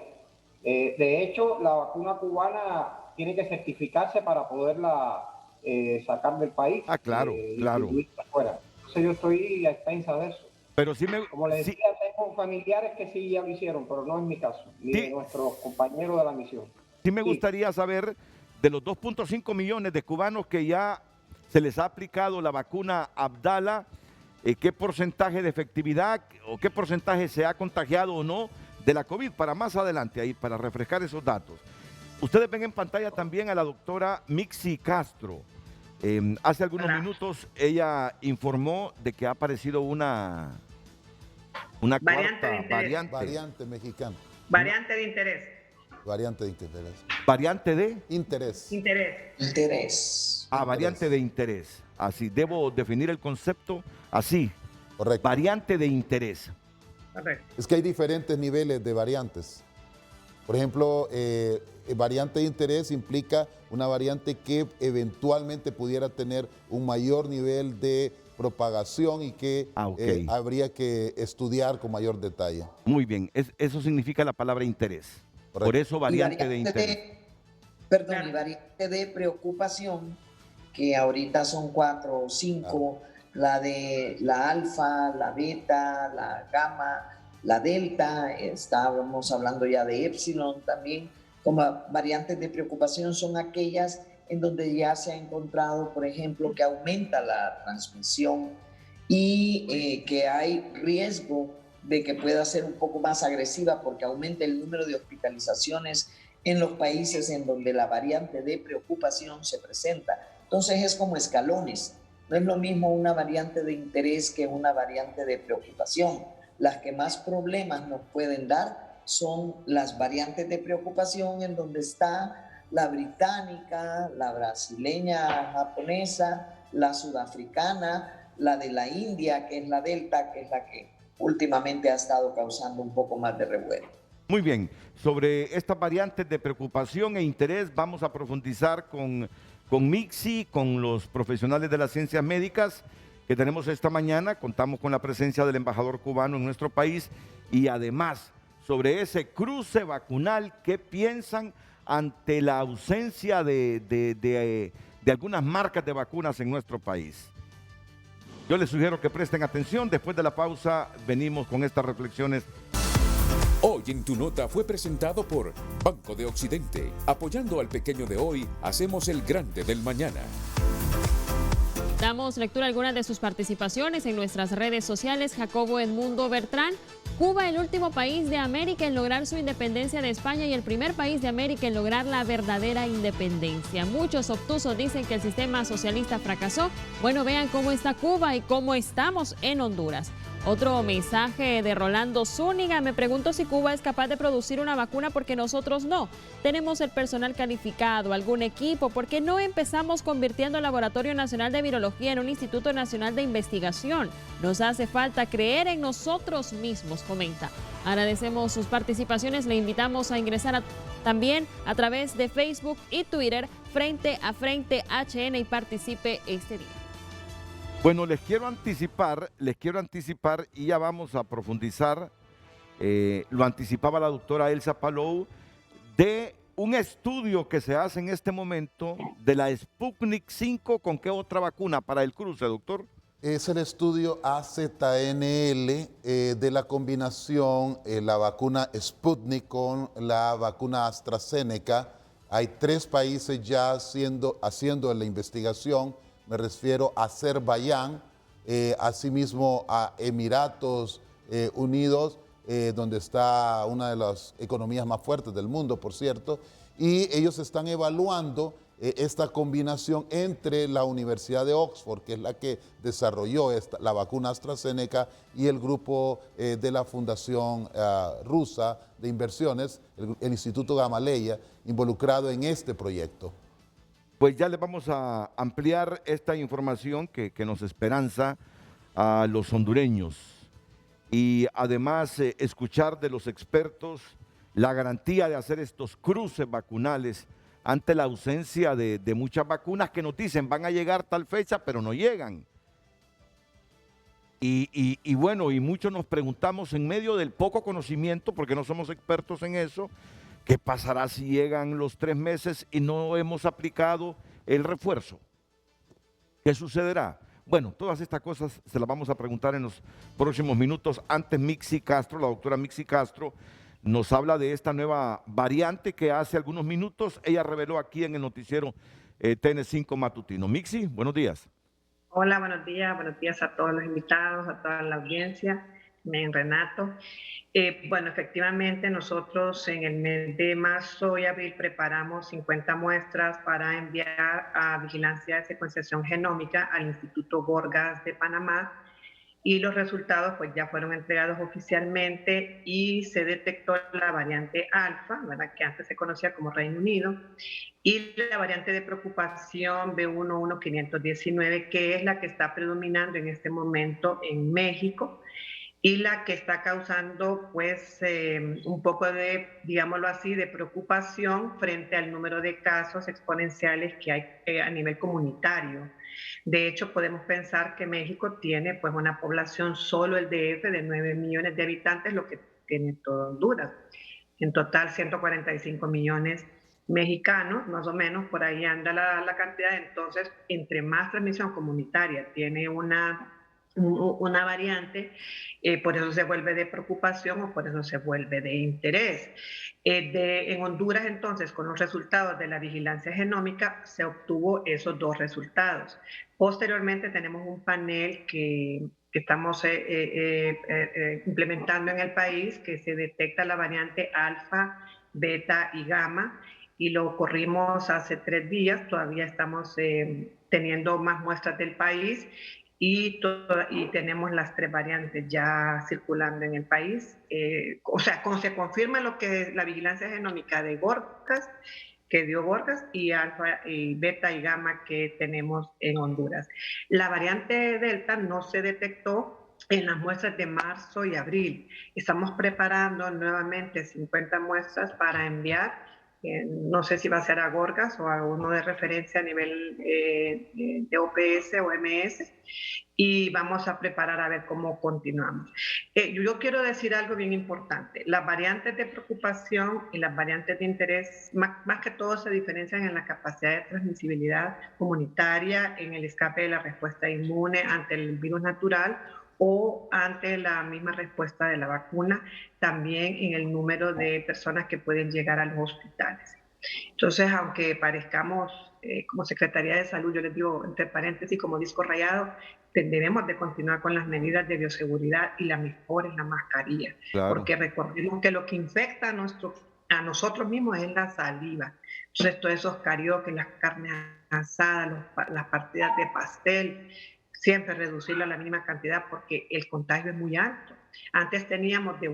De hecho, la vacuna cubana tiene que certificarse para poderla sacar del país. Claro, claro. Entonces yo estoy a expensas de eso. Pero sí como les decía, tengo familiares que sí ya lo hicieron, pero no es mi caso, ni de nuestros compañeros de la misión. Sí me gustaría saber, de los 2.5 millones de cubanos que ya se les ha aplicado la vacuna Abdala, ¿qué porcentaje de efectividad o qué porcentaje se ha contagiado o no de la COVID? Para más adelante, ahí, para refrescar esos datos. Ustedes ven en pantalla también a la doctora Mixi Castro. Hace algunos minutos ella informó de que ha aparecido una variante mexicana. Variante de interés. Variante de interés. ¿Variante de? Interés. Variante de interés. Así, debo definir el concepto así. Correcto. Variante de interés. Correcto. Es que hay diferentes niveles de variantes. Por ejemplo, variante de interés implica una variante que eventualmente pudiera tener un mayor nivel de propagación y que habría que estudiar con mayor detalle. Muy bien, eso significa la palabra interés. Correcto. Por eso variante de interés. Y variante de preocupación, que ahorita son 4 o 5, la de la alfa, la beta, la gamma, la Delta, estábamos hablando ya de Epsilon también. Como variantes de preocupación son aquellas en donde ya se ha encontrado, por ejemplo, que aumenta la transmisión y que hay riesgo de que pueda ser un poco más agresiva porque aumenta el número de hospitalizaciones en los países en donde la variante de preocupación se presenta. Entonces es como escalones. No es lo mismo una variante de interés que una variante de preocupación. Las que más problemas nos pueden dar son las variantes de preocupación en donde está la británica, la brasileña, japonesa, la sudafricana, la de la India, que es la Delta, que es la que últimamente ha estado causando un poco más de revuelo. Muy bien, sobre estas variantes de preocupación e interés vamos a profundizar con Mixi, con los profesionales de las ciencias médicas que tenemos esta mañana. Contamos con la presencia del embajador cubano en nuestro país y además sobre ese cruce vacunal, ¿qué piensan ante la ausencia de algunas marcas de vacunas en nuestro país? Yo les sugiero que presten atención. Después de la pausa venimos con estas reflexiones. Hoy en Tu Nota fue presentado por Banco de Occidente. Apoyando al pequeño de hoy, hacemos el grande del mañana. Damos lectura a algunas de sus participaciones en nuestras redes sociales. Jacobo Edmundo Bertrán: Cuba, el último país de América en lograr su independencia de España y el primer país de América en lograr la verdadera independencia. Muchos obtusos dicen que el sistema socialista fracasó. Bueno, vean cómo está Cuba y cómo estamos en Honduras. Otro mensaje de Rolando Zúñiga: me pregunto si Cuba es capaz de producir una vacuna porque nosotros no. Tenemos el personal calificado, algún equipo, ¿por qué no empezamos convirtiendo el Laboratorio Nacional de Virología en un Instituto Nacional de Investigación? Nos hace falta creer en nosotros mismos, comenta. Agradecemos sus participaciones, le invitamos a ingresar también a través de Facebook y Twitter, Frente a Frente HN, y participe este día. Bueno, les quiero anticipar y ya vamos a profundizar, lo anticipaba la doctora Elsa Palou, de un estudio que se hace en este momento de la Sputnik 5, ¿con qué otra vacuna para el cruce, doctor? Es el estudio AZNL de la combinación, la vacuna Sputnik con la vacuna AstraZeneca. Hay 3 países ya haciendo la investigación. Me refiero a Azerbaiyán, asimismo a Emiratos Unidos, donde está una de las economías más fuertes del mundo, por cierto, y ellos están evaluando esta combinación entre la Universidad de Oxford, que es la que desarrolló la vacuna AstraZeneca, y el grupo de la Fundación Rusa de Inversiones, el Instituto Gamaleya, involucrado en este proyecto. Pues ya les vamos a ampliar esta información que nos esperanza a los hondureños y además escuchar de los expertos la garantía de hacer estos cruces vacunales ante la ausencia de muchas vacunas que nos dicen van a llegar tal fecha, pero no llegan. Y bueno, y muchos nos preguntamos en medio del poco conocimiento, porque no somos expertos en eso, ¿qué pasará si llegan los 3 meses y no hemos aplicado el refuerzo? ¿Qué sucederá? Bueno, todas estas cosas se las vamos a preguntar en los próximos minutos. Antes Mixi Castro, la doctora Mixi Castro, nos habla de esta nueva variante que hace algunos minutos ella reveló aquí en el noticiero TN5 Matutino. Mixi, buenos días. Hola, buenos días a todos los invitados, a toda la audiencia, Renato. Bueno, efectivamente nosotros en el mes de marzo y abril preparamos 50 muestras para enviar a vigilancia de secuenciación genómica al Instituto Gorgas de Panamá, y los resultados pues ya fueron entregados oficialmente y se detectó la variante alfa, ¿verdad?, que antes se conocía como Reino Unido, y la variante de preocupación B11519, que es la que está predominando en este momento en México y la que está causando pues un poco de, digámoslo así, de preocupación frente al número de casos exponenciales que hay a nivel comunitario. De hecho, podemos pensar que México tiene pues una población, solo el DF, de 9 millones de habitantes, lo que tiene toda Honduras. En total, 145 millones mexicanos, más o menos, por ahí anda la cantidad. Entonces, entre más transmisión comunitaria tiene una una variante, por eso se vuelve de preocupación o por eso se vuelve de interés. En Honduras, entonces, con los resultados de la vigilancia genómica, se obtuvo esos dos resultados. Posteriormente, tenemos un panel que estamos implementando en el país, que se detecta la variante alfa, beta y gamma, y lo corrimos hace 3 días. Todavía estamos teniendo más muestras del país y tenemos las 3 variantes ya circulando en el país. O sea, se confirma lo que es la vigilancia genómica de Gorgas, que dio Gorgas, y alfa, y beta y gamma que tenemos en Honduras. La variante delta no se detectó en las muestras de marzo y abril. Estamos preparando nuevamente 50 muestras para enviar. No sé si va a ser a Gorgas o a uno de referencia a nivel de OPS o MS, y vamos a preparar a ver cómo continuamos. Yo quiero decir algo bien importante. Las variantes de preocupación y las variantes de interés, más que todo, se diferencian en la capacidad de transmisibilidad comunitaria, en el escape de la respuesta inmune ante el virus natural o ante la misma respuesta de la vacuna, también en el número de personas que pueden llegar a los hospitales. Entonces, aunque parezcamos como Secretaría de Salud, yo les digo entre paréntesis como disco rayado, debemos de continuar con las medidas de bioseguridad, y la mejor es la mascarilla, Claro. porque recordemos que lo que infecta a nosotros mismos es la saliva. Entonces, todos esos karaoke, las carnes asadas, las partidas de pastel, siempre reducirlo a la mínima cantidad porque el contagio es muy alto. Antes teníamos del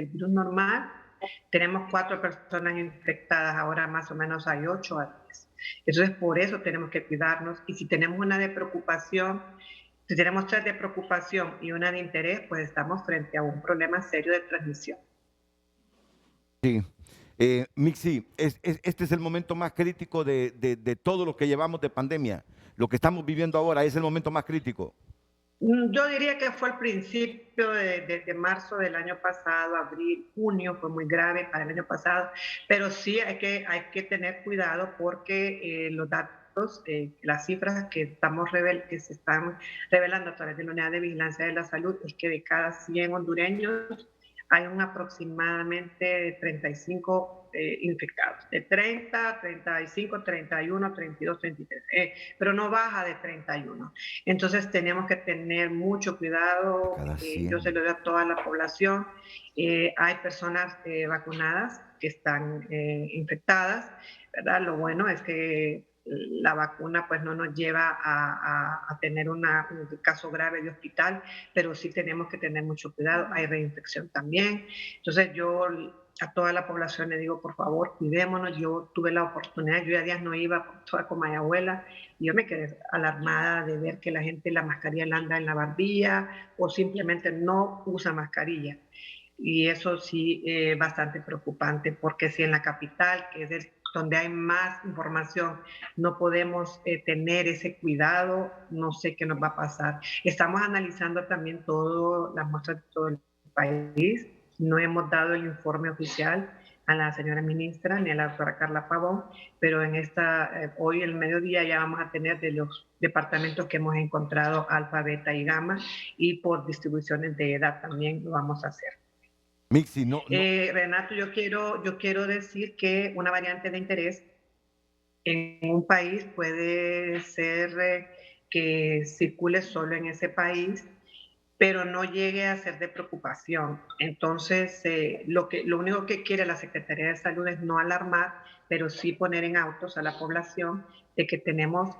virus normal, tenemos 4 personas infectadas, ahora más o menos hay 8 a 10. Entonces, por eso tenemos que cuidarnos, y si tenemos una de preocupación, si tenemos 3 de preocupación y una de interés, pues estamos frente a un problema serio de transmisión. Sí. Mixi, este es el momento más crítico de todo lo que llevamos de pandemia. Lo que estamos viviendo ahora es el momento más crítico. Yo diría que fue al principio de marzo del año pasado, abril, junio, fue muy grave para el año pasado, pero sí hay que tener cuidado porque los datos, las cifras que se están revelando a través de la Unidad de Vigilancia de la Salud es que de cada 100 hondureños hay aproximadamente 35 infectados, de 30, 35, 31, 32, 33, pero no baja de 31. Entonces tenemos que tener mucho cuidado, yo se lo doy a toda la población. Hay personas vacunadas que están infectadas, ¿verdad? Lo bueno es que la vacuna pues no nos lleva a tener un caso grave de hospital, pero sí tenemos que tener mucho cuidado, hay reinfección también. Entonces yo a toda la población le digo, por favor, cuidémonos. Yo tuve la oportunidad, yo ya días no iba toda con mi abuela, y yo me quedé alarmada de ver que la gente la mascarilla la anda en la barbilla o simplemente no usa mascarilla. Y eso sí es bastante preocupante, porque si en la capital, que es donde hay más información, no podemos tener ese cuidado, no sé qué nos va a pasar. Estamos analizando también todas las muestras de todo el país. No hemos dado el informe oficial a la señora ministra ni a la doctora Carla Pavón, pero hoy el mediodía ya vamos a tener de los departamentos que hemos encontrado alfa, beta y gamma, y por distribuciones de edad también lo vamos a hacer. Mixi, Renato, yo quiero decir que una variante de interés en un país puede ser que circule solo en ese país, pero no llegue a ser de preocupación. Entonces, lo único que quiere la Secretaría de Salud es no alarmar, pero sí poner en autos a la población de que tenemos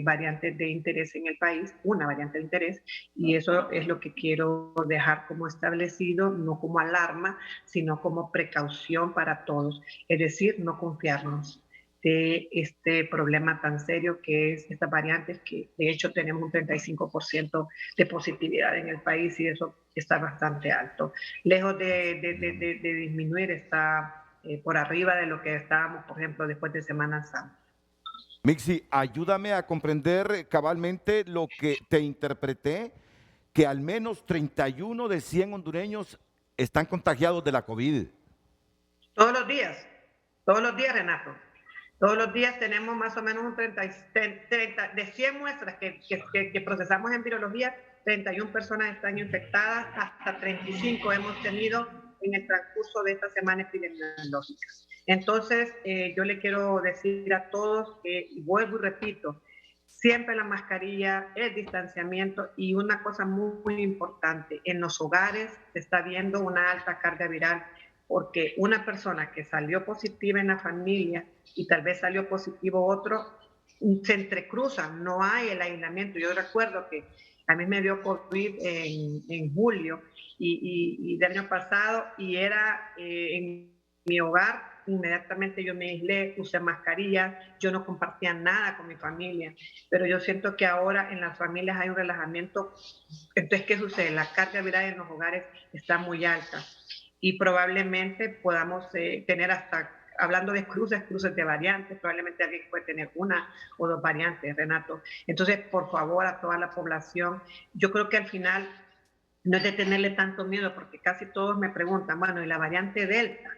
variantes de interés en el país, una variante de interés, y eso es lo que quiero dejar como establecido, no como alarma, sino como precaución para todos. Es decir, no confiarnos de este problema tan serio que es estas variantes, que de hecho tenemos un 35% de positividad en el país, y eso está bastante alto. Lejos de disminuir, está por arriba de lo que estábamos, por ejemplo, después de Semana Santa. Mixi, ayúdame a comprender cabalmente lo que te interpreté, que al menos 31 de 100 hondureños están contagiados de la COVID. Todos los días, Renato. Todos los días tenemos más o menos un 30 de 100 muestras que procesamos en virología, 31 personas están infectadas, hasta 35 hemos tenido en el transcurso de esta semana epidemiológica. Entonces, yo le quiero decir a todos, y vuelvo y repito, siempre la mascarilla, el distanciamiento y una cosa muy, muy importante, en los hogares se está viendo una alta carga viral porque una persona que salió positiva en la familia y tal vez salió positivo otro, se entrecruzan, no hay el aislamiento. Yo recuerdo que a mí me dio COVID en julio y del año pasado y era en mi hogar, inmediatamente yo me aislé, usé mascarilla, yo no compartía nada con mi familia, pero yo siento que ahora en las familias hay un relajamiento. Entonces, ¿qué sucede? La carga viral en los hogares está muy alta y probablemente podamos tener hasta, hablando de cruces de variantes, probablemente alguien puede tener una o dos variantes, Renato. Entonces, por favor, a toda la población, yo creo que al final no es de tenerle tanto miedo, porque casi todos me preguntan, bueno, ¿y la variante Delta?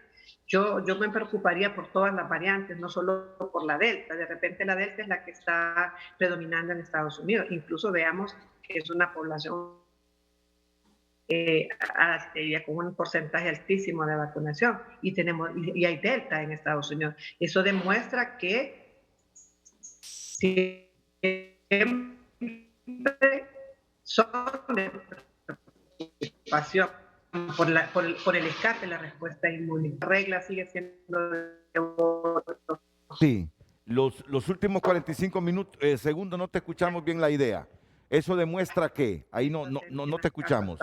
Yo me preocuparía por todas las variantes, no solo por la Delta. De repente la Delta es la que está predominando en Estados Unidos. Incluso veamos que es una población con un porcentaje altísimo de vacunación y hay Delta en Estados Unidos. Eso demuestra que siempre son de preocupación por el escape, la respuesta inmune. La regla sigue siendo de... Sí, los últimos 45 segundos no te escuchamos bien la idea. Eso demuestra que, ahí no te escuchamos.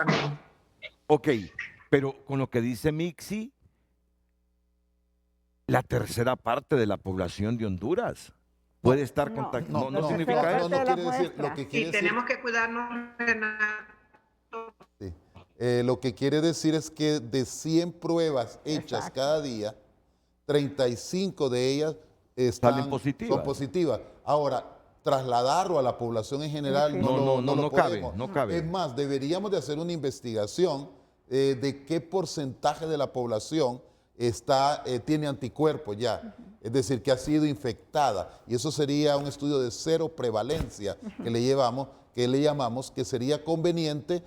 Ok, pero con lo que dice Mixi, la tercera parte de la población de Honduras puede estar contagiada. No significa eso. No quiere decir lo que quiere decir. Tenemos que cuidarnos, Renato. Sí. Lo que quiere decir es que de 100 pruebas hechas cada día, 35 de ellas son positivas. Ahora, trasladarlo a la población en general no cabe. Es más, deberíamos de hacer una investigación de qué porcentaje de la población tiene anticuerpos ya, es decir, que ha sido infectada, y eso sería un estudio de cero prevalencia que le llamamos, que sería conveniente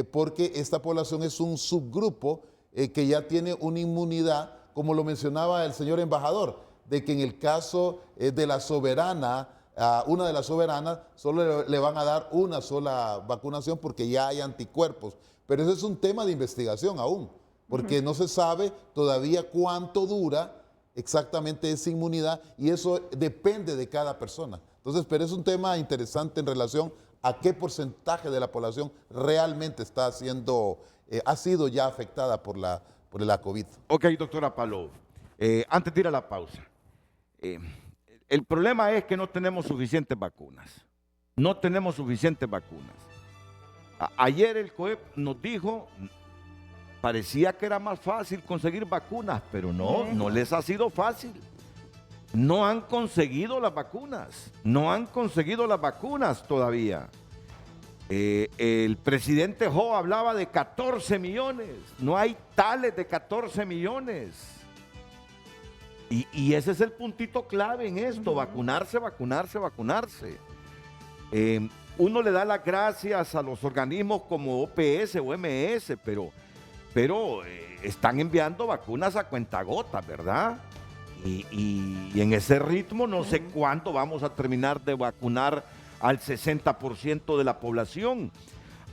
porque esta población es un subgrupo que ya tiene una inmunidad, como lo mencionaba el señor embajador, de que en el caso de la soberana, una de las soberanas, solo le van a dar una sola vacunación porque ya hay anticuerpos. Pero ese es un tema de investigación aún, porque no se sabe todavía cuánto dura exactamente esa inmunidad y eso depende de cada persona. Entonces, pero es un tema interesante en relación a qué porcentaje de la población realmente ha sido ya afectada por la COVID. Ok, doctora Palou, antes de ir a la pausa, el problema es que no tenemos suficientes vacunas. No tenemos suficientes vacunas. Ayer el COEP nos dijo, parecía que era más fácil conseguir vacunas, pero no les ha sido fácil. No han conseguido las vacunas. No han conseguido las vacunas todavía. El presidente Ho hablaba de 14 millones. No hay tales de 14 millones. Y ese es el puntito clave en esto, vacunarse. Uno le da las gracias a los organismos como OPS o OMS, pero están enviando vacunas a cuentagotas, ¿verdad? Y en ese ritmo no sé cuándo vamos a terminar de vacunar al 60% de la población.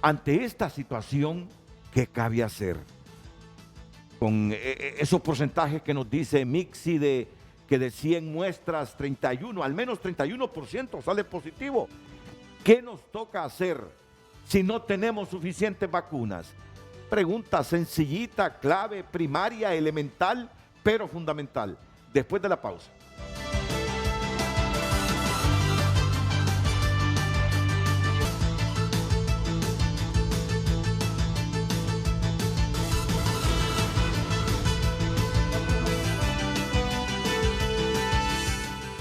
Ante esta situación, ¿qué cabe hacer? Con esos porcentajes que nos dice Mixi que de 100 muestras, 31, al menos 31% sale positivo. ¿Qué nos toca hacer si no tenemos suficientes vacunas? Pregunta sencillita, clave, primaria, elemental, pero fundamental. Después de la pausa.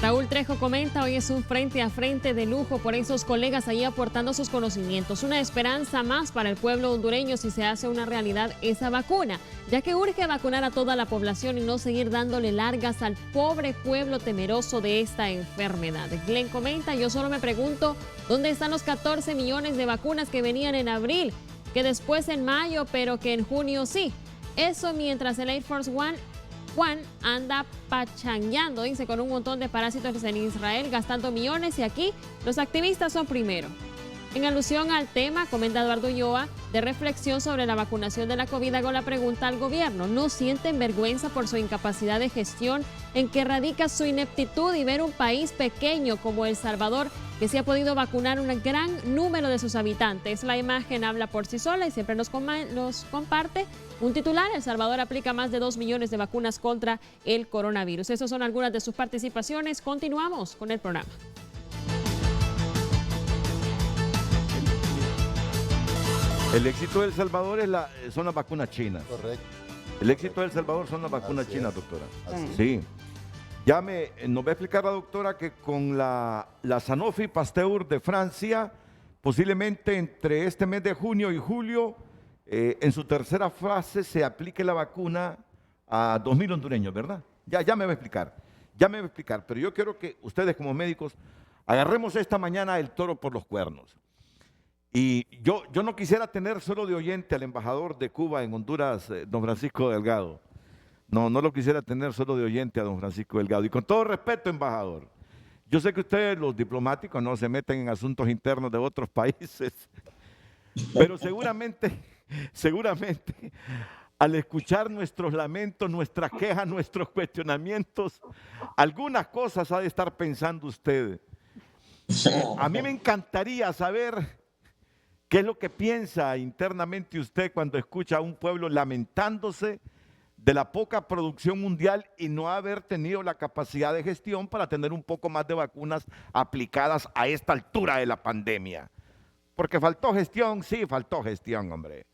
Raúl Trejo comenta, hoy es un frente a frente de lujo por esos colegas ahí aportando sus conocimientos. Una esperanza más para el pueblo hondureño si se hace una realidad esa vacuna, ya que urge vacunar a toda la población y no seguir dándole largas al pobre pueblo temeroso de esta enfermedad. Glenn comenta, yo solo me pregunto, ¿dónde están los 14 millones de vacunas que venían en abril? Que después en mayo, pero que en junio sí. Eso mientras el Air Force One Juan anda pachangueando, dice, con un montón de parásitos en Israel, gastando millones, y aquí los activistas son primero. En alusión al tema, comenta Eduardo Ulloa, de reflexión sobre la vacunación de la COVID, hago la pregunta al gobierno. ¿No sienten vergüenza por su incapacidad de gestión, en que radica su ineptitud, y ver un país pequeño como El Salvador, que sí ha podido vacunar un gran número de sus habitantes? La imagen habla por sí sola y siempre nos comparte un titular: El Salvador aplica más de 2 millones de vacunas contra el coronavirus. Esas son algunas de sus participaciones. Continuamos con el programa. El éxito de El Salvador son las vacunas chinas. Correcto. El éxito de El Salvador son las vacunas chinas, doctora. Así es. Sí. Nos va a explicar la doctora que con la Sanofi Pasteur de Francia, posiblemente entre este mes de junio y julio, en su tercera fase se aplique la vacuna a 2.000 hondureños, ¿verdad? Ya me va a explicar. Pero yo quiero que ustedes como médicos agarremos esta mañana el toro por los cuernos. Y yo no quisiera tener solo de oyente al embajador de Cuba en Honduras, don Francisco Delgado. No lo quisiera tener solo de oyente a don Francisco Delgado. Y con todo respeto, embajador, yo sé que ustedes, los diplomáticos, no se meten en asuntos internos de otros países, pero seguramente, al escuchar nuestros lamentos, nuestras quejas, nuestros cuestionamientos, algunas cosas ha de estar pensando usted. A mí me encantaría saber qué es lo que piensa internamente usted cuando escucha a un pueblo lamentándose de la poca producción mundial y no haber tenido la capacidad de gestión para tener un poco más de vacunas aplicadas a esta altura de la pandemia. Porque faltó gestión, sí, faltó gestión, hombre.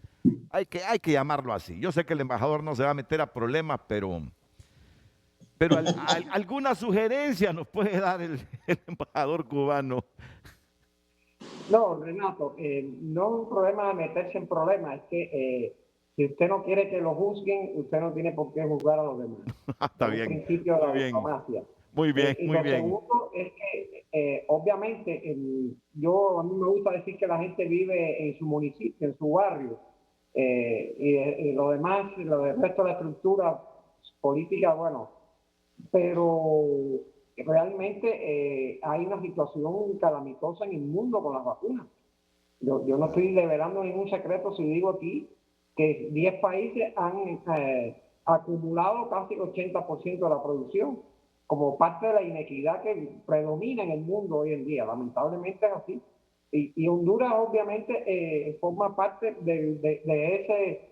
Hay que llamarlo así. Yo sé que el embajador no se va a meter a problemas, pero alguna sugerencia nos puede dar el embajador cubano. No, Renato, no es un problema de meterse en problemas, es que si usted no quiere que lo juzguen, usted no tiene por qué juzgar a los demás. Está es bien. el principio de la Bien. diplomacia. Muy bien, Y muy lo bien. segundo es que, obviamente, a mí me gusta decir que la gente vive en su municipio, en su barrio, y lo demás, lo del resto de la estructura política, bueno, pero realmente hay una situación calamitosa en el mundo con las vacunas. Yo no estoy revelando ningún secreto si digo aquí que 10 países han acumulado casi el 80% de la producción, como parte de la inequidad que predomina en el mundo hoy en día. Lamentablemente es así. Y Honduras obviamente forma parte de ese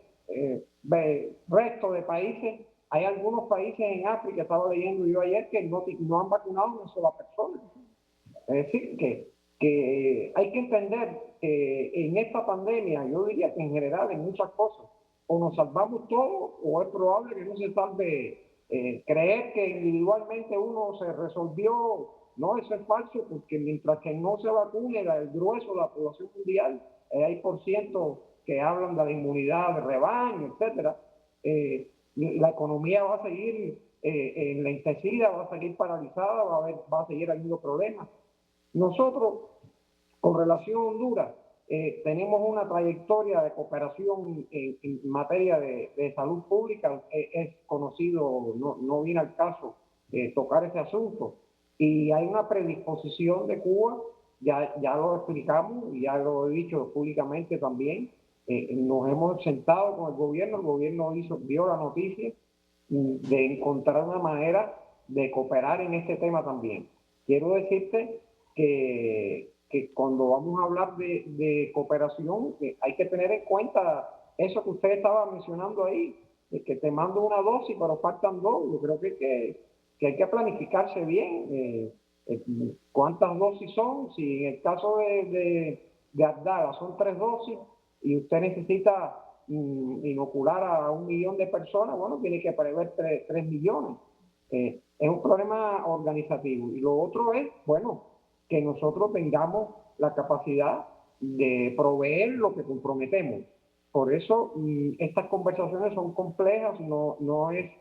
resto de países. Hay algunos países en África, estaba leyendo yo ayer, que no han vacunado a una sola persona. Es decir, que hay que entender que en esta pandemia, yo diría que en general, en muchas cosas, o nos salvamos todos, o es probable que no se salve. Creer que individualmente uno se resolvió, no, eso es falso, porque mientras que no se vacune el grueso de la población mundial, hay por ciento que hablan de la inmunidad de rebaño, etcétera. La economía va a seguir enlentecida, va a seguir paralizada, va a seguir habiendo problemas. Nosotros, con relación a Honduras, tenemos una trayectoria de cooperación en materia de salud pública. Es conocido, no viene al caso tocar ese asunto. Y hay una predisposición de Cuba, ya lo explicamos y ya lo he dicho públicamente también. Nos hemos sentado con el gobierno vio la noticia de encontrar una manera de cooperar en este tema también. Quiero decirte que cuando vamos a hablar de cooperación, hay que tener en cuenta eso que usted estaba mencionando ahí, que te mando una dosis, pero faltan dos. Yo creo que hay que planificarse bien cuántas dosis son. Si en el caso de Abdala son 3 dosis, y usted necesita inocular a 1 millón de personas, bueno, tiene que prever 3 millones. Es un problema organizativo. Y lo otro es, bueno, que nosotros tengamos la capacidad de proveer lo que comprometemos. Por eso estas conversaciones son complejas, no es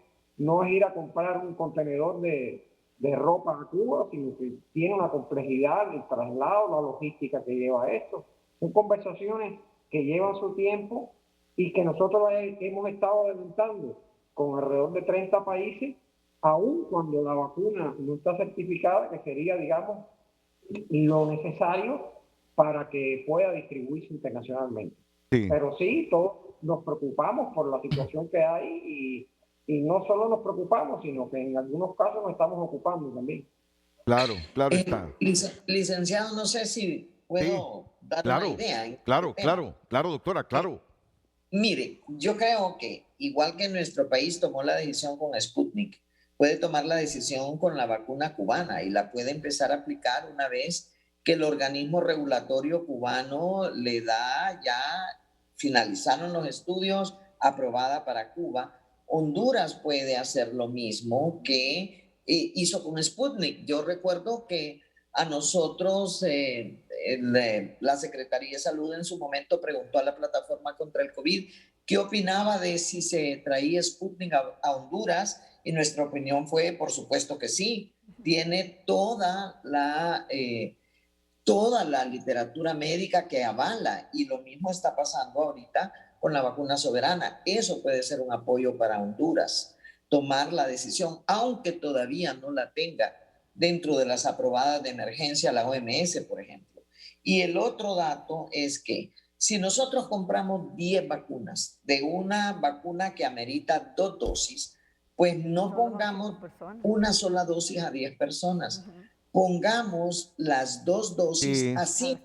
ir a comprar un contenedor de ropa a Cuba, sino que tiene una complejidad, el traslado, la logística que lleva esto. Son conversaciones que llevan su tiempo y que nosotros hemos estado adelantando con alrededor de 30 países, aun cuando la vacuna no está certificada, que sería, digamos, lo necesario para que pueda distribuirse internacionalmente. Sí. Pero sí, todos nos preocupamos por la situación que hay y no solo nos preocupamos, sino que en algunos casos nos estamos ocupando también. Claro, claro está. Licenciado, no sé si puedo dar Claro, una idea. En claro, este tema. claro, doctora, claro. Mire, yo creo que igual que nuestro país tomó la decisión con Sputnik, puede tomar la decisión con la vacuna cubana y la puede empezar a aplicar una vez que el organismo regulatorio cubano le da ya, finalizaron los estudios, aprobada para Cuba. Honduras puede hacer lo mismo que hizo con Sputnik. Yo recuerdo que a nosotros la Secretaría de Salud en su momento preguntó a la plataforma contra el COVID qué opinaba de si se traía Sputnik a Honduras, y nuestra opinión fue, por supuesto que sí. Tiene toda la literatura médica que avala, y lo mismo está pasando ahorita con la vacuna soberana. Eso puede ser un apoyo para Honduras, tomar la decisión, aunque todavía no la tenga dentro de las aprobadas de emergencia, la OMS, por ejemplo. Y el otro dato es que si nosotros compramos 10 vacunas de una vacuna que amerita 2 dosis, pues no pongamos una sola dosis a 10 personas. Pongamos las 2 dosis así,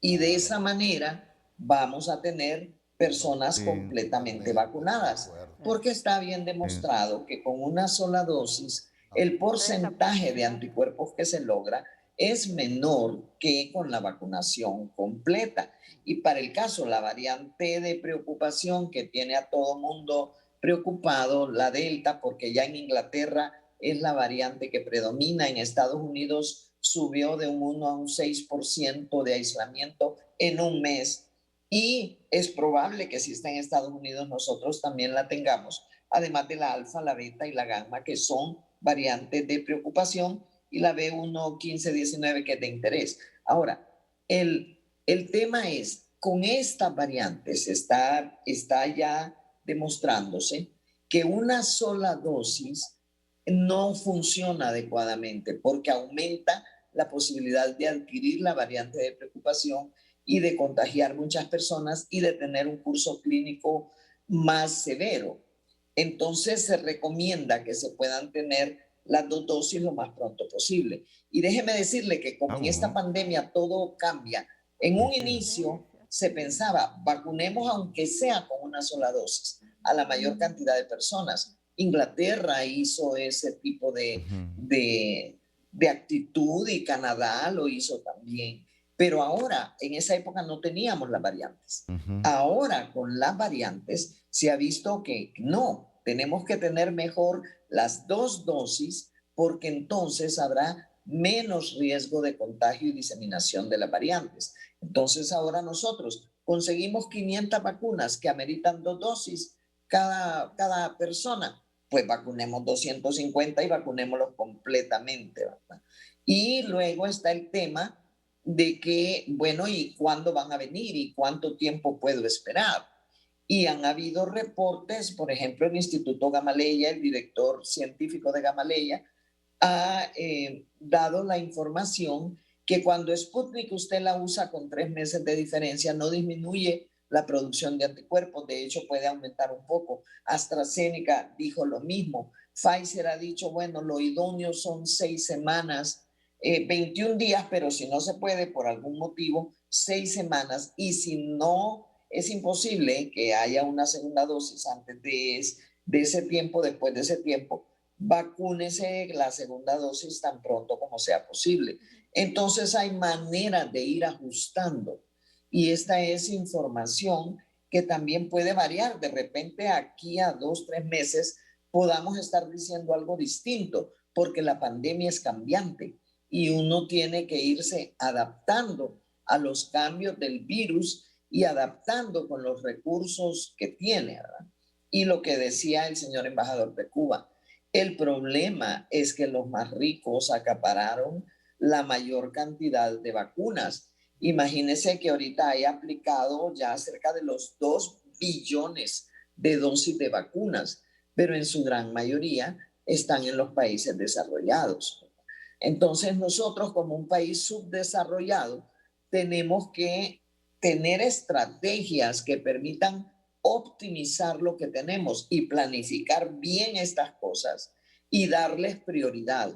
y de esa manera vamos a tener personas completamente vacunadas, porque está bien demostrado que con una sola dosis el porcentaje de anticuerpos que se logra es menor que con la vacunación completa. Y para el caso, la variante de preocupación que tiene a todo mundo preocupado, la Delta, porque ya en Inglaterra es la variante que predomina, en Estados Unidos subió de un 1 a un 6% de aislamiento en un mes, y es probable que si está en Estados Unidos nosotros también la tengamos, además de la alfa, la beta y la gamma, que son variantes de preocupación, y la B1, 15, 19, que es de interés. Ahora, el tema es, con estas variantes está ya demostrándose que una sola dosis no funciona adecuadamente, porque aumenta la posibilidad de adquirir la variante de preocupación y de contagiar muchas personas y de tener un curso clínico más severo. Entonces se recomienda que se puedan tener las 2 dosis lo más pronto posible. Y déjeme decirle que como en esta pandemia todo cambia, en un inicio se pensaba, vacunemos aunque sea con una sola dosis a la mayor cantidad de personas. Inglaterra hizo ese tipo de actitud, y Canadá lo hizo también. Pero ahora, en esa época no teníamos las variantes. Ahora, con las variantes, se ha visto que no, tenemos que tener mejor las 2 dosis, porque entonces habrá menos riesgo de contagio y diseminación de las variantes. Entonces, ahora nosotros conseguimos 500 vacunas que ameritan 2 dosis cada persona, pues vacunemos 250 y vacunémoslos completamente, ¿verdad? Y luego está el tema de que, bueno, ¿y cuándo van a venir? ¿Y cuánto tiempo puedo esperar? Y han habido reportes, por ejemplo, el Instituto Gamaleya, el director científico de Gamaleya, ha dado la información que cuando Sputnik usted la usa con 3 meses de diferencia, no disminuye la producción de anticuerpos, de hecho puede aumentar un poco. AstraZeneca dijo lo mismo. Pfizer ha dicho, bueno, lo idóneo son 6 semanas, 21 días, pero si no se puede por algún motivo, 6 semanas, y si no es imposible que haya una segunda dosis antes de ese tiempo, después de ese tiempo, vacúnese la segunda dosis tan pronto como sea posible. Entonces hay maneras de ir ajustando, y esta es información que también puede variar. De repente aquí a 2, 3 meses podamos estar diciendo algo distinto, porque la pandemia es cambiante y uno tiene que irse adaptando a los cambios del virus y adaptando con los recursos que tiene, ¿verdad? Y lo que decía el señor embajador de Cuba, el problema es que los más ricos acapararon la mayor cantidad de vacunas. Imagínense que ahorita hay aplicado ya cerca de los 2 billones de dosis de vacunas, pero en su gran mayoría están en los países desarrollados. Entonces nosotros como un país subdesarrollado tenemos que tener estrategias que permitan optimizar lo que tenemos y planificar bien estas cosas y darles prioridad.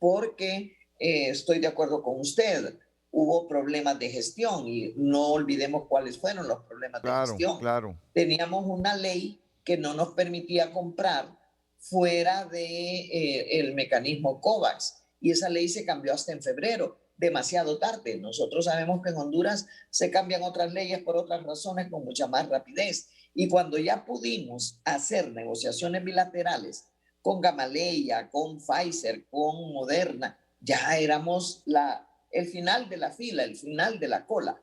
Porque estoy de acuerdo con usted, hubo problemas de gestión y no olvidemos cuáles fueron los problemas de gestión. Claro. Teníamos una ley que no nos permitía comprar fuera de el mecanismo COVAX y esa ley se cambió hasta en febrero, demasiado tarde. Nosotros sabemos que en Honduras se cambian otras leyes por otras razones con mucha más rapidez y cuando ya pudimos hacer negociaciones bilaterales con Gamaleya, con Pfizer, con Moderna, ya éramos el final de la fila, el final de la cola.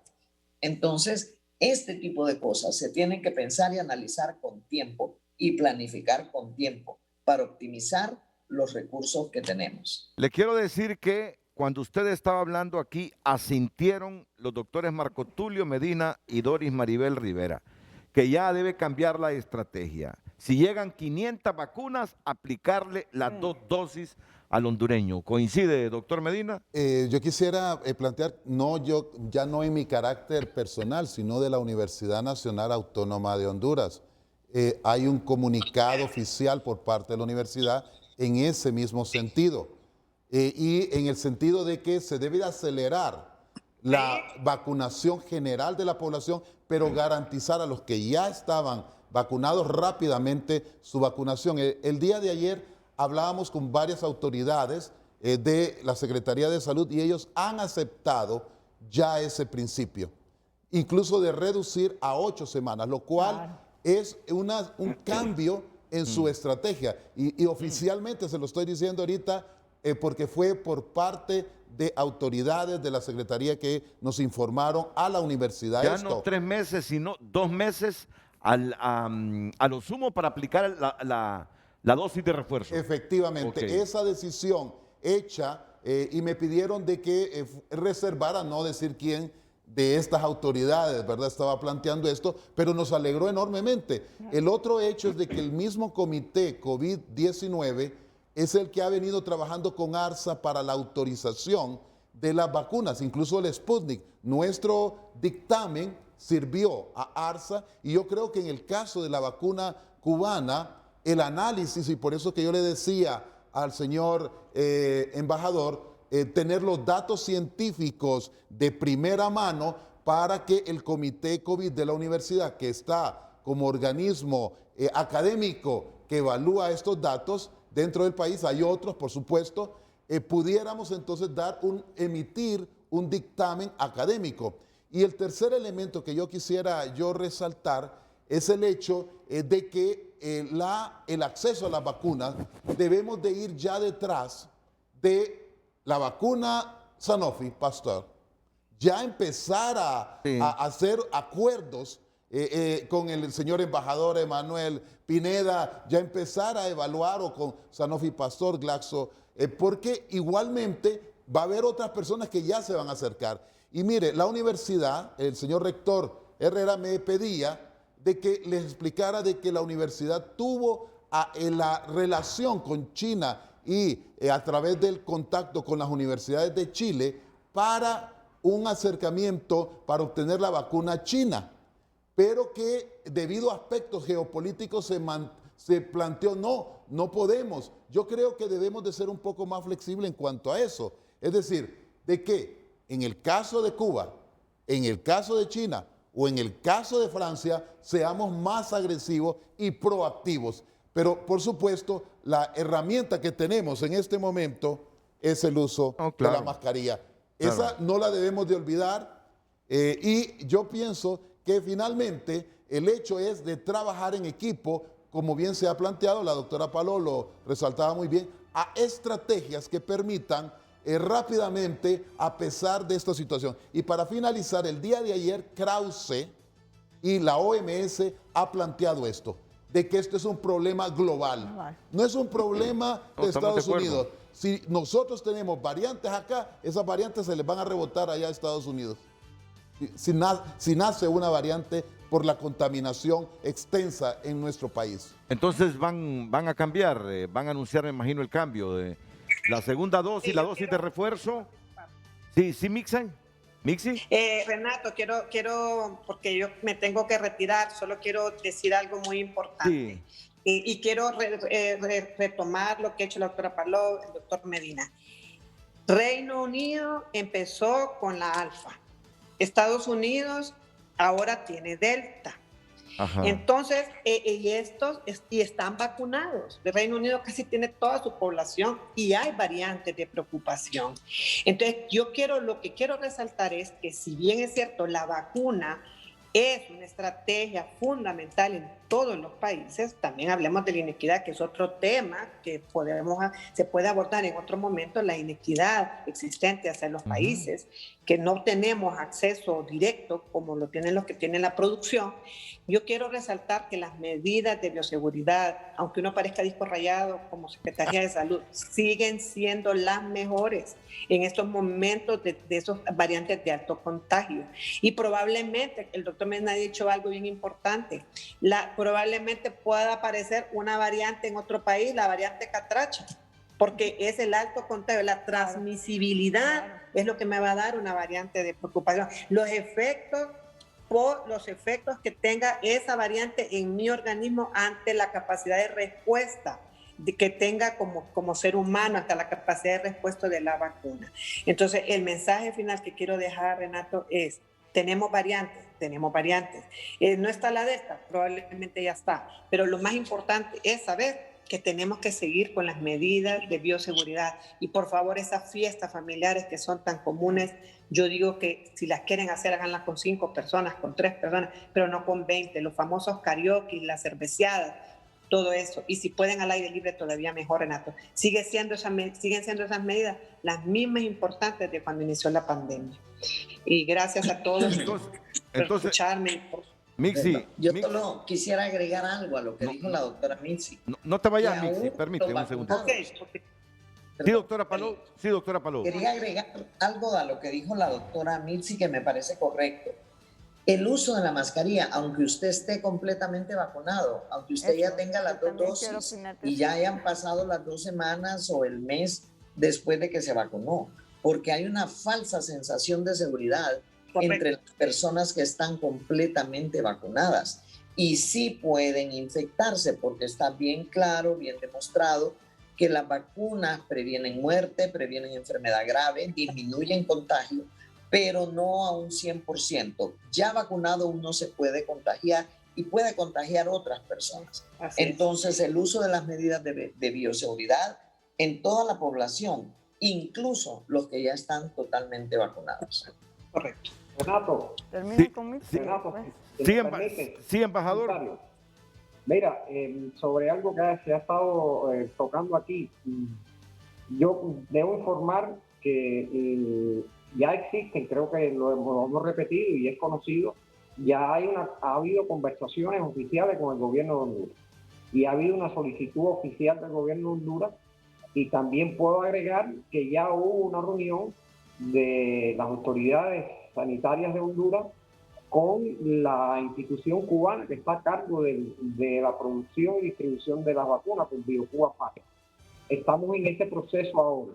Entonces, este tipo de cosas se tienen que pensar y analizar con tiempo y planificar con tiempo para optimizar los recursos que tenemos. Le quiero decir que cuando usted estaba hablando aquí, asintieron los doctores Marco Tulio Medina y Doris Maribel Rivera, que ya debe cambiar la estrategia. Si llegan 500 vacunas, aplicarle las 2 dosis al hondureño. ¿Coincide, doctor Medina? Yo quisiera plantear, ya no en mi carácter personal, sino de la Universidad Nacional Autónoma de Honduras. Hay un comunicado oficial por parte de la universidad en ese mismo sentido. Y en el sentido de que se debe acelerar la vacunación general de la población, pero garantizar a los que ya estaban vacunados rápidamente su vacunación. El día de ayer hablábamos con varias autoridades de la Secretaría de Salud y ellos han aceptado ya ese principio, incluso de reducir a 8 semanas, lo cual es un cambio en su estrategia. Y oficialmente se lo estoy diciendo ahorita porque fue por parte de autoridades de la Secretaría que nos informaron a la universidad. Ya no 3 meses, sino 2 meses a lo sumo para aplicar la dosis de refuerzo. Efectivamente, esa decisión hecha y me pidieron de que reservara, no decir quién de estas autoridades, ¿verdad?, estaba planteando esto, pero nos alegró enormemente. El otro hecho es de que el mismo comité COVID-19 es el que ha venido trabajando con ARSA para la autorización de las vacunas, incluso el Sputnik. Nuestro dictamen sirvió a ARSA y yo creo que en el caso de la vacuna cubana, el análisis, y por eso que yo le decía al señor embajador, tener los datos científicos de primera mano para que el comité COVID de la universidad, que está como organismo académico que evalúa estos datos dentro del país, hay otros, por supuesto, pudiéramos entonces emitir un dictamen académico. Y el tercer elemento que yo quisiera resaltar es el hecho de que el acceso a las vacunas debemos de ir ya detrás de la vacuna Sanofi Pasteur, ya empezar a hacer acuerdos con el señor embajador Emanuel Pineda, ya empezar a evaluar o con Sanofi Pasteur, Glaxo, porque igualmente va a haber otras personas que ya se van a acercar. Y mire, la universidad, el señor rector Herrera me pedía de que les explicara de que la universidad tuvo la relación con China y a través del contacto con las universidades de Chile para un acercamiento para obtener la vacuna china, pero que debido a aspectos geopolíticos se planteó, no podemos. Yo creo que debemos de ser un poco más flexibles en cuanto a eso. Es decir, de que en el caso de Cuba, en el caso de China o en el caso de Francia, seamos más agresivos y proactivos. Pero, por supuesto, la herramienta que tenemos en este momento es el uso de la mascarilla. Esa no la debemos de olvidar y yo pienso que finalmente el hecho es de trabajar en equipo como bien se ha planteado, la doctora Paló lo resaltaba muy bien, a estrategias que permitan rápidamente, a pesar de esta situación. Y para finalizar, el día de ayer, Krause y la OMS ha planteado esto, de que esto es un problema global. No es un problema de Estados Unidos. Si nosotros tenemos variantes acá, esas variantes se les van a rebotar allá a Estados Unidos. Si nace una variante por la contaminación extensa en nuestro país. Entonces van a cambiar, van a anunciar, me imagino, el cambio de la segunda dosis, la dosis de refuerzo. ¿Sí mixan? ¿Mixi? Renato, quiero, porque yo me tengo que retirar, solo quiero decir algo muy importante. Sí. Y quiero retomar lo que ha hecho la doctora Paló, el doctor Medina. Reino Unido empezó con la alfa. Estados Unidos ahora tiene delta. Ajá. Entonces, y están vacunados. El Reino Unido casi tiene toda su población y hay variantes de preocupación. Entonces, lo que quiero resaltar es que si bien es cierto, la vacuna es una estrategia fundamental en todos los países, también hablemos de la inequidad, que es otro tema que se puede abordar en otro momento, la inequidad existente hacia los países, que no tenemos acceso directo como lo tienen los que tienen la producción. Yo quiero resaltar que las medidas de bioseguridad, aunque uno parezca disco rayado como Secretaría de Salud, siguen siendo las mejores en estos momentos de esos variantes de alto contagio. Y probablemente, el doctor Medina ha dicho algo bien importante, probablemente pueda aparecer una variante en otro país, la variante catracha, porque es el alto contagio, la transmisibilidad es lo que me va a dar una variante de preocupación. Los efectos que tenga esa variante en mi organismo ante la capacidad de respuesta que tenga como ser humano, hasta la capacidad de respuesta de la vacuna. Entonces, el mensaje final que quiero dejar, Renato, es: tenemos variantes. No está la delta, probablemente ya está, pero lo más importante es saber que tenemos que seguir con las medidas de bioseguridad. Y por favor, esas fiestas familiares que son tan comunes, yo digo que si las quieren hacer, háganlas con 5 personas, con 3 personas, pero no con 20. Los famosos karaoke, las cerveceadas, todo eso. Y si pueden al aire libre, todavía mejor, Renato. Siguen siendo esas medidas las mismas importantes de cuando inició la pandemia. Y gracias a todos por escucharme. Mixi, yo solo quisiera agregar algo a lo que dijo la doctora Mixi. No te vayas, Mixi, permíteme un segundo. Sí, doctora Paló. Quería agregar algo a lo que dijo la doctora Mixi que me parece correcto. El uso de la mascarilla, aunque usted esté completamente vacunado, aunque usted ya tenga las 2 dosis y ya hayan pasado las 2 semanas o el mes después de que se vacunó, porque hay una falsa sensación de seguridad entre las personas que están completamente vacunadas y sí pueden infectarse, porque está bien claro, bien demostrado que las vacunas previenen muerte, previenen enfermedad grave, disminuyen contagio, pero no a un 100%. Ya vacunado uno se puede contagiar y puede contagiar a otras personas. Entonces, el uso de las medidas de bioseguridad en toda la población, incluso los que ya están totalmente vacunados. Correcto. Renato. Sí, embajador. Mira, sobre algo que se ha estado tocando aquí, yo debo informar que ya existen, creo que lo hemos repetido y es conocido, ha habido conversaciones oficiales con el gobierno de Honduras y ha habido una solicitud oficial del gobierno de Honduras, y también puedo agregar que ya hubo una reunión de las autoridades sanitarias de Honduras con la institución cubana que está a cargo de la producción y distribución de las vacunas, con BioCuba Pharma. Estamos en este proceso ahora.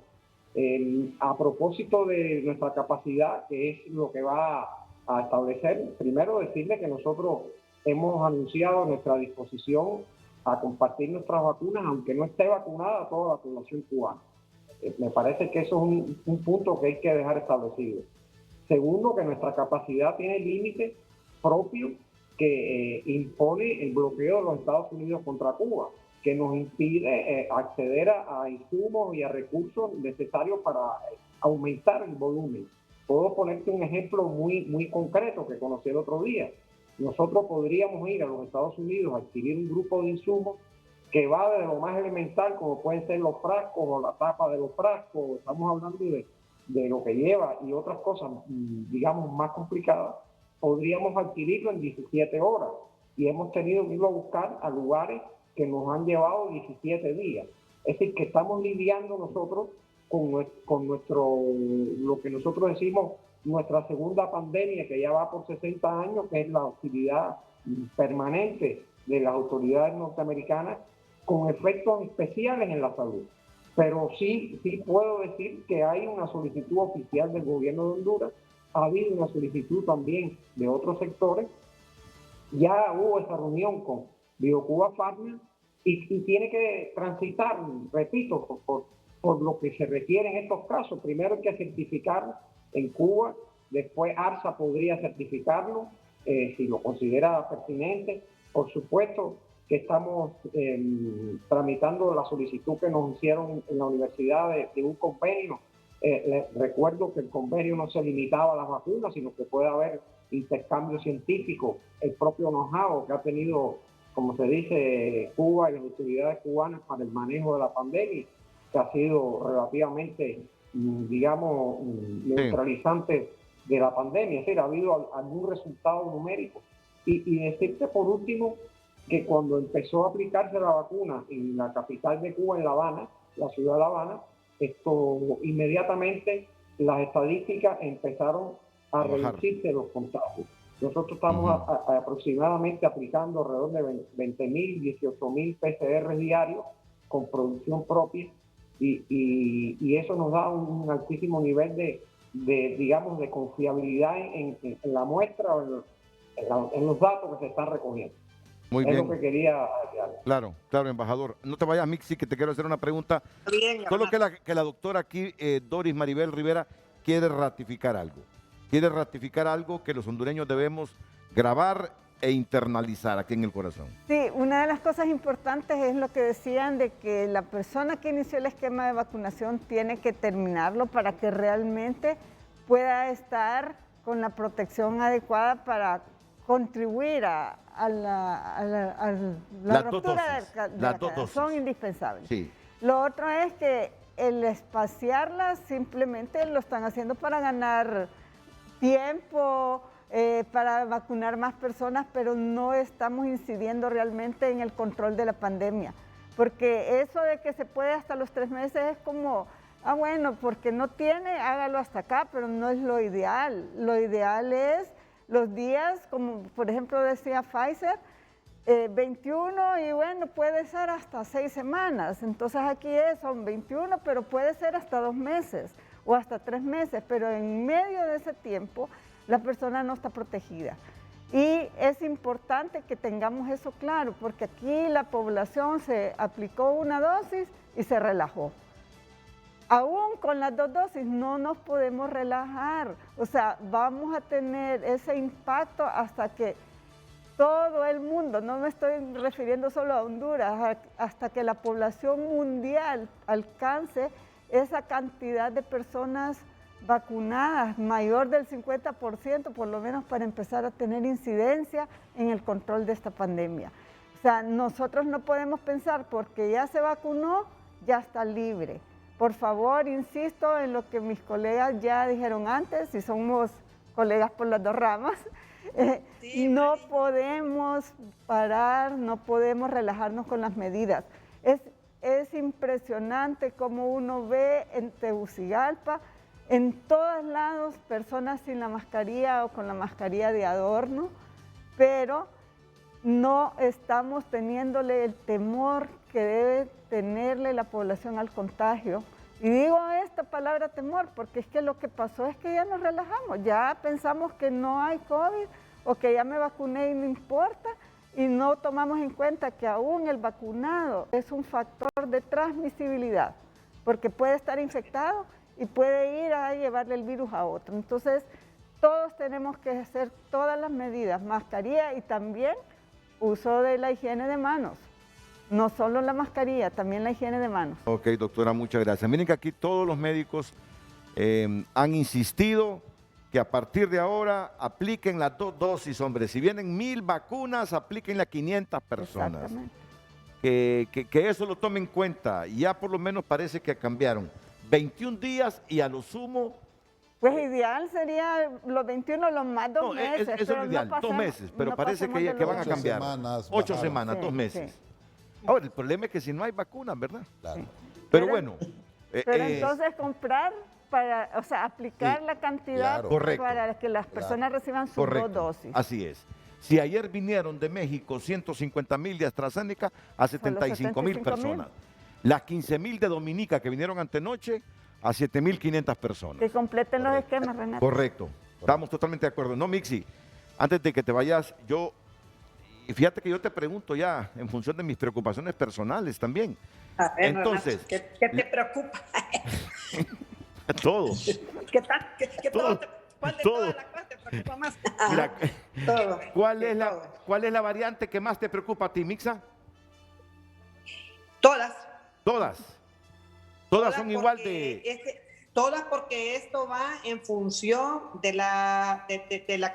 A propósito de nuestra capacidad, que es lo que va a establecer, primero decirle que nosotros hemos anunciado nuestra disposición a compartir nuestras vacunas, aunque no esté vacunada toda la población cubana. Me parece que eso es un punto que hay que dejar establecido. Segundo, que nuestra capacidad tiene límites propios que impone el bloqueo de los Estados Unidos contra Cuba, que nos impide acceder a insumos y a recursos necesarios para aumentar el volumen. Puedo ponerte un ejemplo muy concreto que conocí el otro día. nosotros podríamos ir a los Estados Unidos a adquirir un grupo de insumos que va de lo más elemental, como pueden ser los frascos o la tapa de los frascos. Estamos hablando de lo que lleva y otras cosas, digamos, más complicadas. Podríamos adquirirlo en 17 horas y hemos tenido que ir a buscar a lugares que nos han llevado 17 días. Es decir, que estamos lidiando nosotros con lo que nosotros decimos, nuestra segunda pandemia, que ya va por 60 años, que es la hostilidad permanente de las autoridades norteamericanas, con efectos especiales en la salud. Pero sí puedo decir que hay una solicitud oficial del gobierno de Honduras, ha habido una solicitud también de otros sectores, ya hubo esa reunión con BioCuba Pharma y tiene que transitar, repito, por lo que se requiere en estos casos. Primero hay que certificar en Cuba, después ARSA podría certificarlo si lo considera pertinente. Por supuesto que estamos tramitando la solicitud que nos hicieron en la universidad de un convenio. Les recuerdo que el convenio no se limitaba a las vacunas, sino que puede haber intercambio científico, el propio know-how que ha tenido, como se dice, Cuba y las autoridades cubanas para el manejo de la pandemia, que ha sido relativamente, digamos, neutralizante de la pandemia. Es decir, ha habido algún resultado numérico. Y decirte por último que cuando empezó a aplicarse la vacuna en la capital de Cuba, en La Habana, la ciudad de La Habana, inmediatamente las estadísticas empezaron a reducirse los contagios. Nosotros estamos aproximadamente aplicando alrededor de 20.000, 18.000 PCR diarios con producción propia y eso nos da un altísimo nivel digamos, de confiabilidad en la muestra o en los datos que se están recogiendo. Muy bien. Es lo que quería... Claro, embajador. No te vayas, Mixi, que te quiero hacer una pregunta. Bien, Solo que la doctora aquí, Doris Maribel Rivera, quiere ratificar algo. Quiere ratificar algo que los hondureños debemos grabar e internalizar aquí en el corazón. Sí, una de las cosas importantes es lo que decían de que la persona que inició el esquema de vacunación tiene que terminarlo para que realmente pueda estar con la protección adecuada para contribuir a la ruptura de la cadena. Son indispensables. Sí. Lo otro es que el espaciarlas simplemente lo están haciendo para ganar tiempo, para vacunar más personas, pero no estamos incidiendo realmente en el control de la pandemia. Porque eso de que se puede hasta los 3 meses es como, bueno, porque no tiene, hágalo hasta acá, pero no es lo ideal. Lo ideal es los días, como por ejemplo decía Pfizer, 21 y bueno, puede ser hasta 6 semanas. Entonces aquí son 21, pero puede ser hasta 2 meses o hasta 3 meses, pero en medio de ese tiempo la persona no está protegida. Y es importante que tengamos eso claro, porque aquí la población se aplicó una dosis y se relajó. Aún con las 2 dosis no nos podemos relajar, o sea, vamos a tener ese impacto hasta que todo el mundo, no me estoy refiriendo solo a Honduras, hasta que la población mundial alcance esa cantidad de personas vacunadas, mayor del 50%, por lo menos para empezar a tener incidencia en el control de esta pandemia. O sea, nosotros no podemos pensar porque ya se vacunó, ya está libre. Por favor, insisto en lo que mis colegas ya dijeron antes, y somos colegas por las 2 ramas, no podemos parar, no podemos relajarnos con las medidas. Es impresionante cómo uno ve en Tegucigalpa, en todos lados, personas sin la mascarilla o con la mascarilla de adorno, pero no estamos teniéndole el temor que debe tenerle la población al contagio. Y digo esta palabra temor porque es que lo que pasó es que ya nos relajamos, ya pensamos que no hay COVID o que ya me vacuné y no importa, y no tomamos en cuenta que aún el vacunado es un factor de transmisibilidad, porque puede estar infectado y puede ir a llevarle el virus a otro. Entonces, todos tenemos que hacer todas las medidas, mascarilla y también uso de la higiene de manos. No solo la mascarilla, también la higiene de manos. Ok, doctora, muchas gracias. Miren que aquí todos los médicos han insistido que a partir de ahora apliquen las 2 dosis, hombre. Si vienen 1000 vacunas, aplíquenle a 500 personas. Exactamente. Que eso lo tomen en cuenta. Ya por lo menos parece que cambiaron. 21 días y a lo sumo... Pues ideal sería los 21, los más 2 No, meses. eso es pero lo no ideal, 2 pasemos- meses, pero no parece pasemos de que los van a 8 cambiar. semanas 8 bajaron. semanas, Sí, 2 meses. sí. Ahora, el problema es que si no hay vacunas, ¿verdad? Claro. Pero bueno. Pero entonces comprar para, o sea, aplicar Sí, la cantidad claro. Correcto. para que las personas reciban sus 2 dosis. Así es. Si ayer vinieron de México 150,000 de AstraZeneca a 75,000 75,000. personas. Las 15,000 de Dominica que vinieron antenoche a 7,500 personas. Que completen los esquemas, Renato. Correcto. Estamos totalmente de acuerdo. No, Mixi, antes de que te vayas, y fíjate que yo te pregunto ya, en función de mis preocupaciones personales también. A ver, Entonces, Renato, ¿qué te preocupa? todo. ¿Qué tal? ¿Qué Todo. ¿Cuál de Todo. todas las cosas te preocupa más? Mira, Todo. ¿cuál Sí, es todo. la variante que más te preocupa a ti, Mixa? Todas. Todas. Todas son igual de... Todas porque esto va en función de la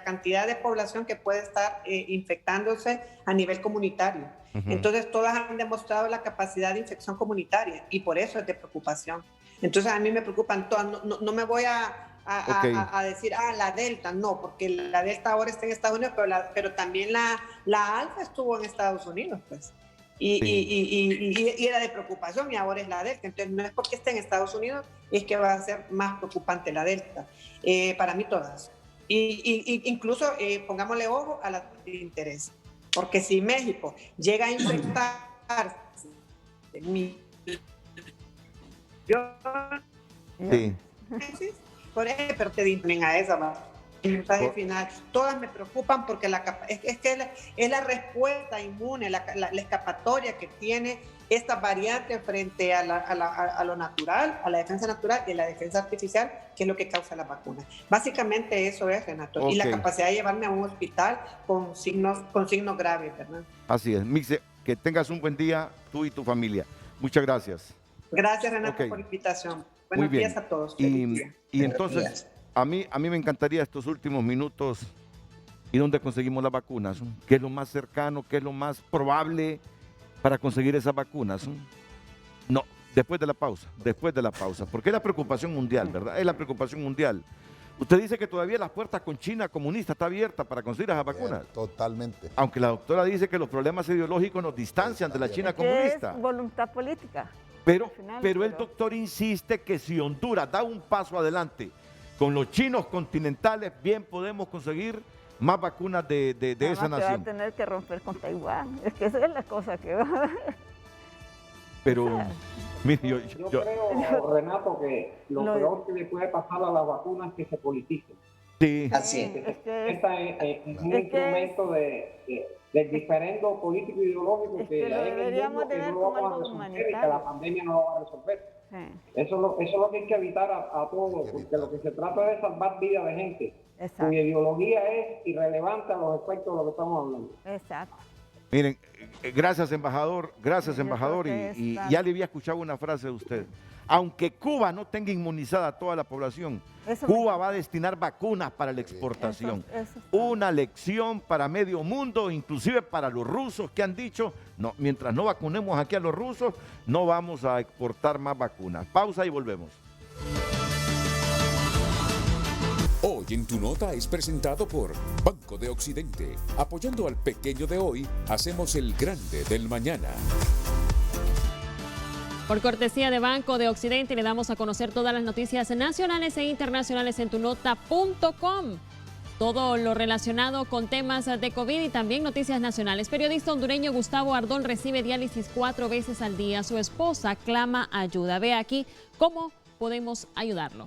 cantidad de población que puede estar infectándose a nivel comunitario. Ujú. Entonces, todas han demostrado la capacidad de infección comunitaria y por eso es de preocupación. Entonces, a mí me preocupan todas. No me voy a decir, la Delta, no, porque la Delta ahora está en Estados Unidos, pero también la Alfa estuvo en Estados Unidos, pues. Y era de preocupación y ahora es la Delta. Entonces, no es porque esté en Estados Unidos, es que va a ser más preocupante la Delta. Para mí todas. Incluso pongámosle ojo a la de interés. Porque si México llega a infectarse Sí. por ejemplo, pero te dicen a esa mensaje final. Todas me preocupan porque es la respuesta inmune, la escapatoria que tiene esta variante frente a lo natural, a la defensa natural y a la defensa artificial, que es lo que causa la vacuna. Básicamente eso es, Renato. Okay. Y la capacidad de llevarme a un hospital con signos graves, ¿verdad? Así es. Mixe, que tengas un buen día tú y tu familia. Muchas gracias. Gracias, Renato, Ok. por la invitación. Muy Buenos bien. días a todos. Feliz día. Y entonces, a mí me encantaría estos últimos minutos y dónde conseguimos las vacunas, ¿no? ¿Qué es lo más cercano, qué es lo más probable para conseguir esas vacunas? No, después de la pausa, porque es la preocupación mundial, ¿verdad? Es la preocupación mundial. Usted dice que todavía las puertas con China comunista está abierta para conseguir esas vacunas. Totalmente. Aunque la doctora dice que los problemas ideológicos nos distancian de la China Que comunista. es voluntad política. Pero, al final, pero el pero- doctor insiste que si Honduras da un paso adelante con los chinos continentales, bien podemos conseguir más vacunas de Nada esa más que va a nación. tener que romper con Taiwán. Es que esa es la cosa que va. Pero, mire, Yo creo, Renato, que lo Lo- peor que le puede pasar a las vacunas es que se politicen. sí, Así es. Es que Esta es un es que instrumento del diferendo político e ideológico Es que que lo hay en el deberíamos mundo de que ver no como lo vamos a algo resolver y que humanitario. la pandemia no lo va a resolver. sí, Eso es lo que hay que evitar a todos, porque lo que se trata es salvar vidas de gente exacto, cuya ideología es irrelevante a los efectos de lo que estamos hablando. exacto. miren, gracias embajador, Yo embajador, creo que y está- ya le había escuchado una frase de usted. Aunque Cuba no tenga inmunizada a toda la población, Eso Cuba va a destinar vacunas para la exportación. Eso está. Una lección para medio mundo, inclusive para los rusos que han dicho, no, mientras no vacunemos aquí a los rusos, no vamos a exportar más vacunas. Pausa y volvemos. Hoy en Tu Nota es presentado por Banco de Occidente. Apoyando al pequeño de hoy, hacemos el grande del mañana. Por cortesía de Banco de Occidente le damos a conocer todas las noticias nacionales e internacionales en tunota.com. Todo lo relacionado con temas de COVID y también noticias nacionales. Periodista hondureño Gustavo Ardón recibe diálisis 4 veces al día. Su esposa clama ayuda. Ve aquí cómo podemos ayudarlo.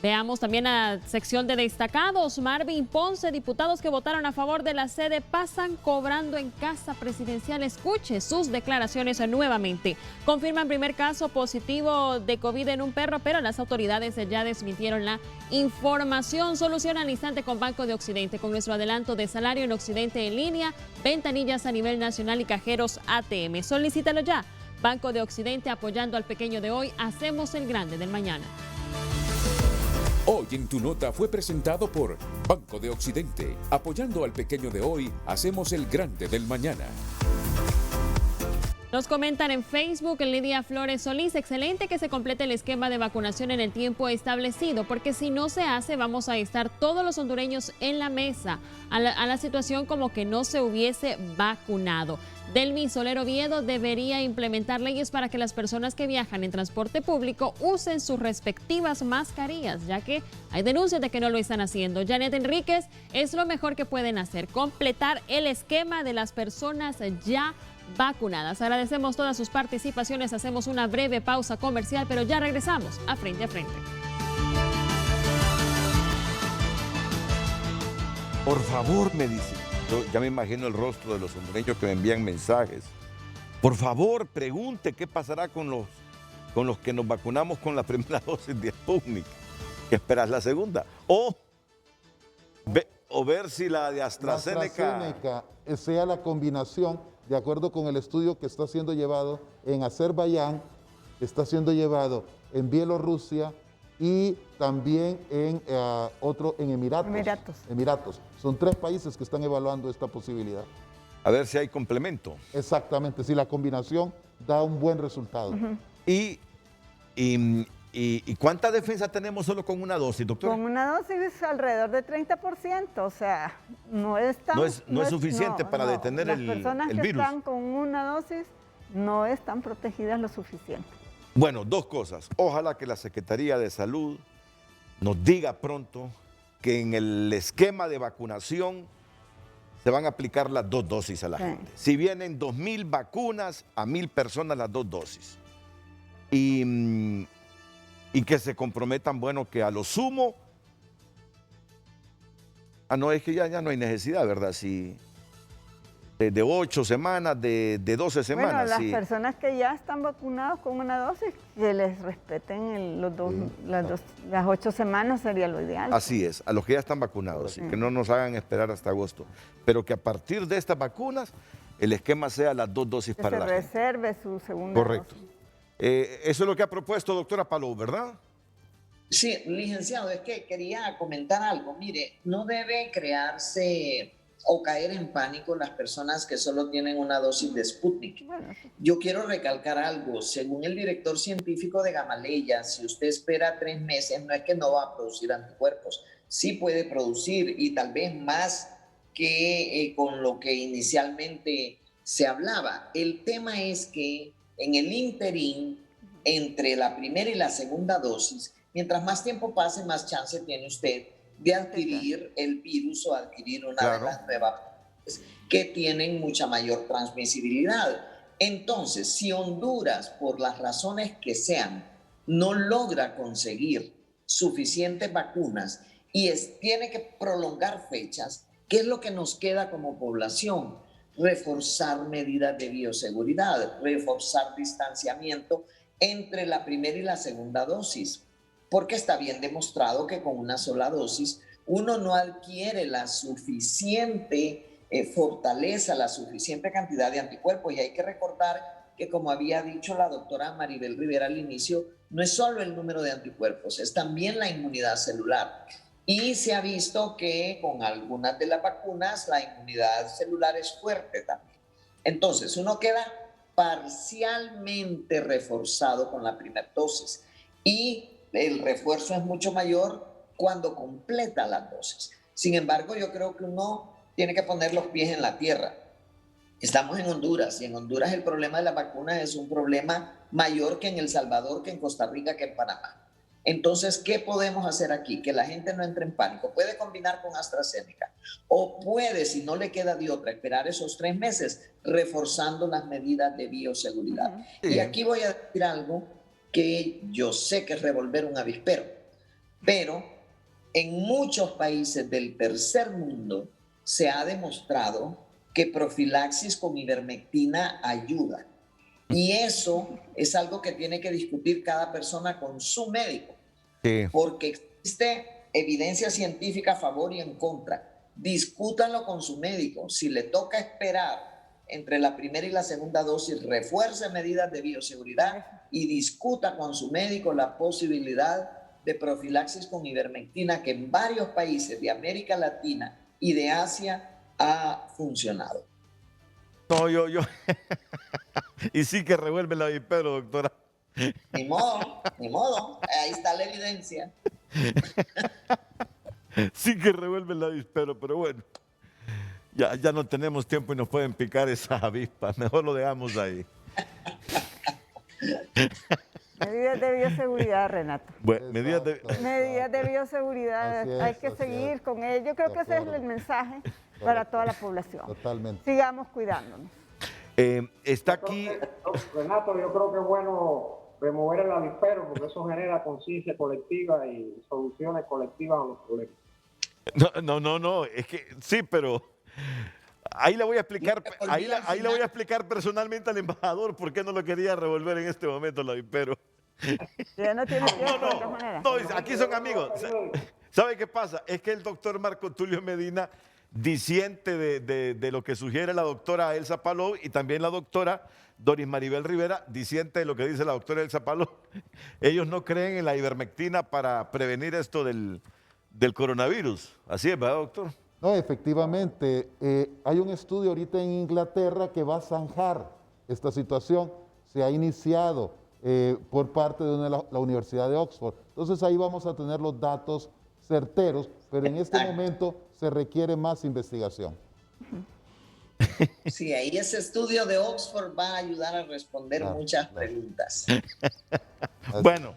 Veamos también la sección de destacados. Marvin Ponce, diputados que votaron a favor de la sede pasan cobrando en casa presidencial. Escuche sus declaraciones nuevamente. Confirman primer caso positivo de COVID en un perro, pero las autoridades ya desmintieron la información. Soluciona al instante con Banco de Occidente, con nuestro adelanto de salario en Occidente en línea, ventanillas a nivel nacional y cajeros ATM. Solicítalo ya. Banco de Occidente, apoyando al pequeño de hoy, hacemos el grande del mañana. Hoy en tu nota fue presentado por Banco de Occidente. Apoyando al pequeño de hoy, hacemos el grande del mañana. Nos comentan en Facebook, Lidia Flores Solís, excelente que se complete el esquema de vacunación en el tiempo establecido, porque si no se hace vamos a estar todos los hondureños en la mesa a la situación como que no se hubiese vacunado. Delmi Solero Viedo debería implementar leyes para que las personas que viajan en transporte público usen sus respectivas mascarillas, ya que hay denuncias de que no lo están haciendo. Janet Enríquez, es lo mejor que pueden hacer, completar el esquema de las personas ya vacunadas. Agradecemos todas sus participaciones, hacemos una breve pausa comercial, pero ya regresamos a Frente a Frente. Por favor, me dice. Yo ya me imagino el rostro de los hondureños que me envían mensajes. Por favor, pregunte qué pasará con los que nos vacunamos con la primera dosis de Sputnik. ¿Qué esperas la segunda? O ver si la de AstraZeneca sea la combinación, de acuerdo con el estudio que está siendo llevado en Azerbaiyán, está siendo llevado en Bielorrusia y también en Emiratos. Son 3 países que están evaluando esta posibilidad. A ver si hay complemento. Exactamente, si la combinación da un buen resultado. Ujú. ¿Y cuánta defensa tenemos solo con una dosis, doctor? Con una dosis alrededor de 30%, o sea, no es tan... No es suficiente para detener el virus. Las personas que están con una dosis no están protegidas lo suficiente. Bueno, 2 cosas. Ojalá que la Secretaría de Salud nos diga pronto que en el esquema de vacunación se van a aplicar las 2 dosis a la gente. Si vienen 2,000 vacunas, a 1,000 personas las 2 dosis. Y que se comprometan, bueno, que a lo sumo... no, es que ya no hay necesidad, ¿verdad? Si de 8 semanas, de 12 semanas. Bueno, las sí. personas que ya están vacunadas con una dosis, que les respeten las 8 semanas sería lo ideal. Así es, a los que ya están vacunados, sí, que no nos hagan esperar hasta agosto. Pero que a partir de estas vacunas, el esquema sea las 2 dosis para la gente. Que se reserve su segunda Correcto. dosis. Eso es lo que ha propuesto doctora Palou, ¿verdad? Sí, licenciado, es que quería comentar algo. Mire, no debe crearse o caer en pánico las personas que solo tienen una dosis de Sputnik. Yo quiero recalcar algo. Según el director científico de Gamaleya, si usted espera 3 meses, no es que no va a producir anticuerpos. Sí puede producir y tal vez más que con lo que inicialmente se hablaba. El tema es que en el interín, entre la primera y la segunda dosis, mientras más tiempo pase, más chance tiene usted de adquirir el virus o adquirir una de las nuevas que tienen mucha mayor transmisibilidad. Entonces, si Honduras, por las razones que sean, no logra conseguir suficientes vacunas y tiene que prolongar fechas, ¿qué es lo que nos queda como población? Reforzar medidas de bioseguridad, reforzar distanciamiento entre la primera y la segunda dosis, porque está bien demostrado que con una sola dosis uno no adquiere la suficiente fortaleza, la suficiente cantidad de anticuerpos. Y hay que recordar que, como había dicho la doctora Maribel Rivera al inicio, no es solo el número de anticuerpos, es también la inmunidad celular. Y se ha visto que con algunas de las vacunas la inmunidad celular es fuerte también. Entonces, uno queda parcialmente reforzado con la primera dosis y el refuerzo es mucho mayor cuando completa las dosis. Sin embargo, yo creo que uno tiene que poner los pies en la tierra. Estamos en Honduras y en Honduras el problema de las vacunas es un problema mayor que en El Salvador, que en Costa Rica, que en Panamá. Entonces, ¿qué podemos hacer aquí? Que la gente no entre en pánico. Puede combinar con AstraZeneca o puede, si no le queda de otra, esperar esos 3 meses reforzando las medidas de bioseguridad. Y aquí voy a decir algo que yo sé que es revolver un avispero, pero en muchos países del tercer mundo se ha demostrado que profilaxis con ivermectina ayuda. Y eso es algo que tiene que discutir cada persona con su médico, porque existe evidencia científica a favor y en contra. Discútanlo con su médico. Si le toca esperar entre la primera y la segunda dosis, refuerce medidas de bioseguridad y discuta con su médico la posibilidad de profilaxis con ivermectina que en varios países de América Latina y de Asia ha funcionado. No, yo. Y sí que revuelve el avispero, doctora. Ni modo, ahí está la evidencia. Sí que revuelve el avispero, pero bueno. Ya no tenemos tiempo y nos pueden picar esas avispas. Mejor lo dejamos ahí. Medidas de bioseguridad, Renato. Bueno, medidas de bioseguridad, hay que seguir con ello. Yo creo que ese es el mensaje para toda la población. Totalmente. Sigamos cuidándonos. Está aquí. Renato, yo creo que es bueno remover el avispero porque eso genera conciencia colectiva y soluciones colectivas a los problemas. No, es que sí, pero ahí le voy a explicar, ahí le voy a explicar personalmente al embajador por qué no lo quería revolver en este momento el avispero. Ya no tiene tiempo, de todas maneras. No, aquí son amigos. ¿Sabe qué pasa? Es que el doctor Marco Tulio Medina disiente de lo que sugiere la doctora Elsa Palou y también la doctora Doris Maribel Rivera, disiente de lo que dice la doctora Elsa Palou. Ellos no creen en la ivermectina para prevenir esto del coronavirus. Así es, ¿verdad, doctor? No, efectivamente, hay un estudio ahorita en Inglaterra que va a zanjar esta situación. Se ha iniciado por parte de la Universidad de Oxford. Entonces ahí vamos a tener los datos certeros, pero en este momento se requiere más investigación. Sí, ahí ese estudio de Oxford va a ayudar a responder muchas preguntas. Bueno,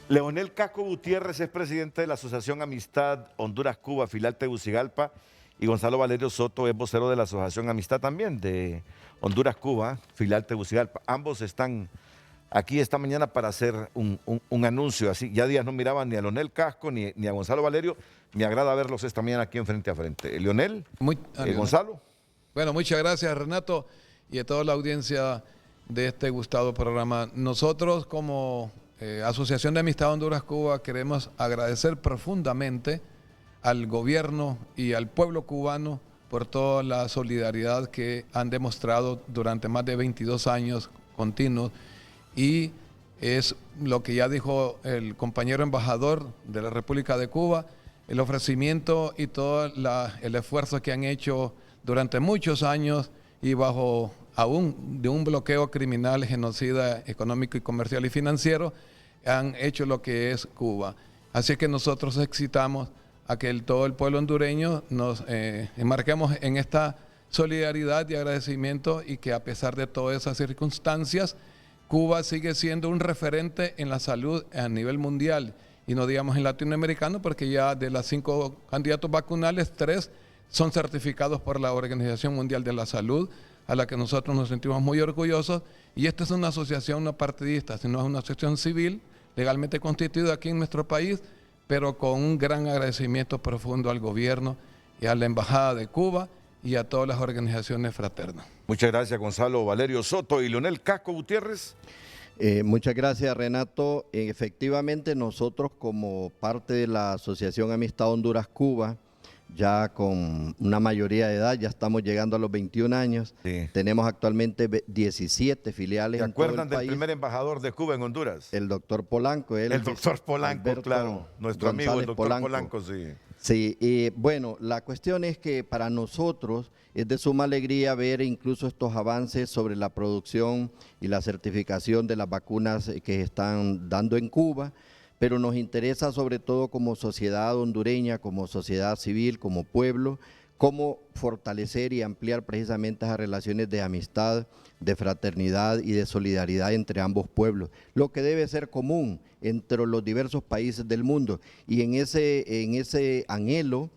Leonel Casco Gutiérrez es presidente de la Asociación Amistad Honduras-Cuba, filial Tegucigalpa, y Gonzalo Valerio Soto es vocero de la Asociación Amistad también de Honduras-Cuba, filial Tegucigalpa. Ambos están aquí esta mañana para hacer un anuncio. Así, ya días no miraban ni a Leonel Casco ni a Gonzalo Valerio. Me agrada verlos esta mañana aquí en Frente a Frente. Leonel, Gonzalo. Bueno, muchas gracias, Renato, y a toda la audiencia de este gustado programa. Nosotros como Asociación de Amistad Honduras-Cuba queremos agradecer profundamente al gobierno y al pueblo cubano por toda la solidaridad que han demostrado durante más de 22 años continuos, y es lo que ya dijo el compañero embajador de la República de Cuba, el ofrecimiento y todo el esfuerzo que han hecho durante muchos años y bajo aún de un bloqueo criminal, genocida, económico y comercial y financiero, han hecho lo que es Cuba. Así que nosotros excitamos a que todo el pueblo hondureño nos enmarquemos en esta solidaridad y agradecimiento, y que a pesar de todas esas circunstancias, Cuba sigue siendo un referente en la salud a nivel mundial, y no digamos en latinoamericano, porque ya de las 5 candidatos vacunales, 3 son certificados por la Organización Mundial de la Salud, a la que nosotros nos sentimos muy orgullosos. Y esta es una asociación no partidista, sino es una asociación civil, legalmente constituida aquí en nuestro país, pero con un gran agradecimiento profundo al gobierno y a la Embajada de Cuba y a todas las organizaciones fraternas. Muchas gracias, Gonzalo Valerio Soto. Y Leonel Casco Gutiérrez. Muchas gracias, Renato. Efectivamente, nosotros como parte de la Asociación Amistad Honduras-Cuba, ya con una mayoría de edad, ya estamos llegando a los 21 años. Sí. Tenemos actualmente 17 filiales en todo el país. ¿Se acuerdan del primer embajador de Cuba en Honduras? El doctor Polanco. El doctor Polanco, Alberto, claro. Nuestro González amigo, el doctor Polanco, sí. Sí, y bueno, la cuestión es que para nosotros es de suma alegría ver incluso estos avances sobre la producción y la certificación de las vacunas que están dando en Cuba, pero nos interesa sobre todo como sociedad hondureña, como sociedad civil, como pueblo, cómo fortalecer y ampliar precisamente esas relaciones de amistad, de fraternidad y de solidaridad entre ambos pueblos, lo que debe ser común entre los diversos países del mundo. Y en ese anhelo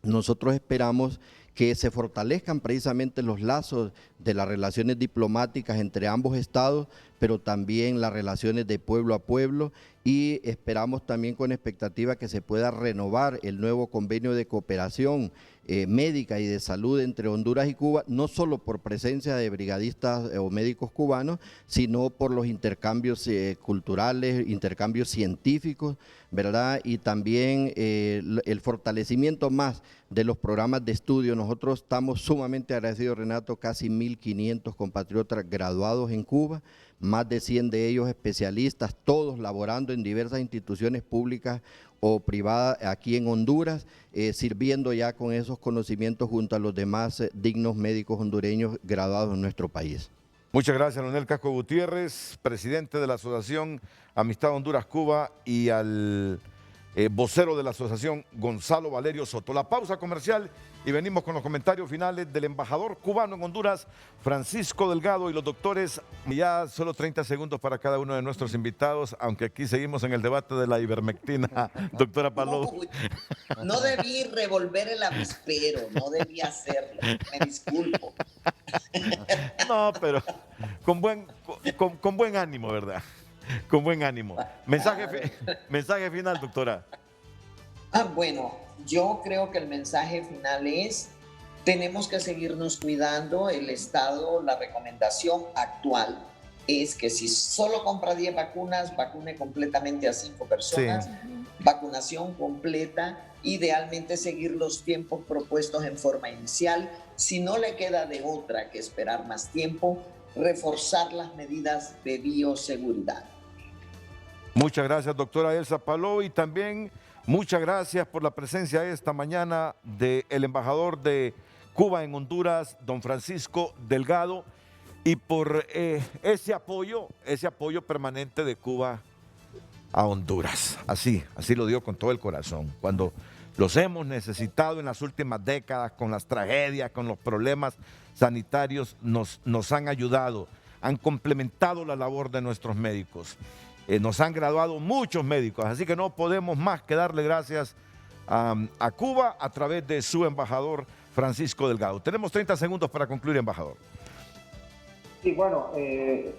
nosotros esperamos que se fortalezcan precisamente los lazos de las relaciones diplomáticas entre ambos estados, pero también las relaciones de pueblo a pueblo, y esperamos también con expectativa que se pueda renovar el nuevo convenio de cooperación médica y de salud entre Honduras y Cuba, no solo por presencia de brigadistas o médicos cubanos, sino por los intercambios culturales, intercambios científicos, ¿verdad? Y también el fortalecimiento más de los programas de estudio. Nosotros estamos sumamente agradecidos, Renato, casi 1.000 2.500 compatriotas graduados en Cuba, más de 100 de ellos especialistas, todos laborando en diversas instituciones públicas o privadas aquí en Honduras, sirviendo ya con esos conocimientos junto a los demás dignos médicos hondureños graduados en nuestro país. Muchas gracias, Leonel Casco Gutiérrez, presidente de la Asociación Amistad Honduras-Cuba, y al vocero de la asociación, Gonzalo Valerio Soto. La pausa comercial y venimos con los comentarios finales del embajador cubano en Honduras, Francisco Delgado, y los doctores. Ya solo 30 segundos para cada uno de nuestros invitados, aunque aquí seguimos en el debate de la ivermectina. Doctora Palou. No debí revolver el avispero, no debí hacerlo, me disculpo. No, pero con buen ánimo, ¿verdad? Con buen ánimo. Mensaje final, doctora. Bueno, yo creo que el mensaje final es: tenemos que seguirnos cuidando. El Estado, la recomendación actual es que si solo compra 10 vacunas, vacune completamente a 5 personas. Sí. Vacunación completa, idealmente seguir los tiempos propuestos en forma inicial. Si no le queda de otra que esperar más tiempo, reforzar las medidas de bioseguridad. Muchas gracias, doctora Elsa Palou, y también muchas gracias por la presencia esta mañana del embajador de Cuba en Honduras, don Francisco Delgado, y por ese apoyo permanente de Cuba a Honduras. Así lo dio con todo el corazón. Cuando los hemos necesitado en las últimas décadas, con las tragedias, con los problemas sanitarios, nos han ayudado, han complementado la labor de nuestros médicos. Nos han graduado muchos médicos, así que no podemos más que darle gracias a Cuba a través de su embajador Francisco Delgado. Tenemos 30 segundos para concluir, embajador. Sí, bueno,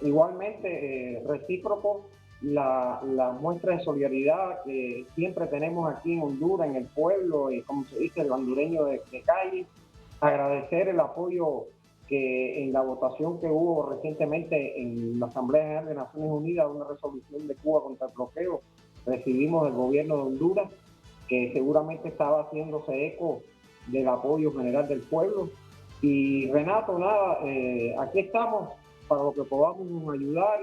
igualmente recíproco la muestra de solidaridad que siempre tenemos aquí en Honduras, en el pueblo, y como se dice, el hondureño de calle. Agradecer el apoyo que en la votación que hubo recientemente en la Asamblea General de Naciones Unidas, una resolución de Cuba contra el bloqueo, recibimos del gobierno de Honduras, que seguramente estaba haciéndose eco del apoyo general del pueblo. Y Renato, nada, aquí estamos para lo que podamos ayudar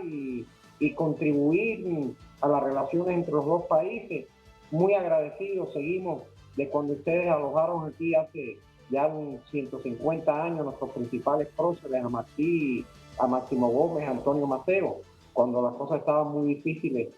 y contribuir a las relaciones entre los dos países. Muy agradecidos seguimos de cuando ustedes alojaron aquí hace ya 150 años nuestros principales próceres, a Martí, a Máximo Gómez, a Antonio Maceo. Cuando las cosas estaban muy difíciles,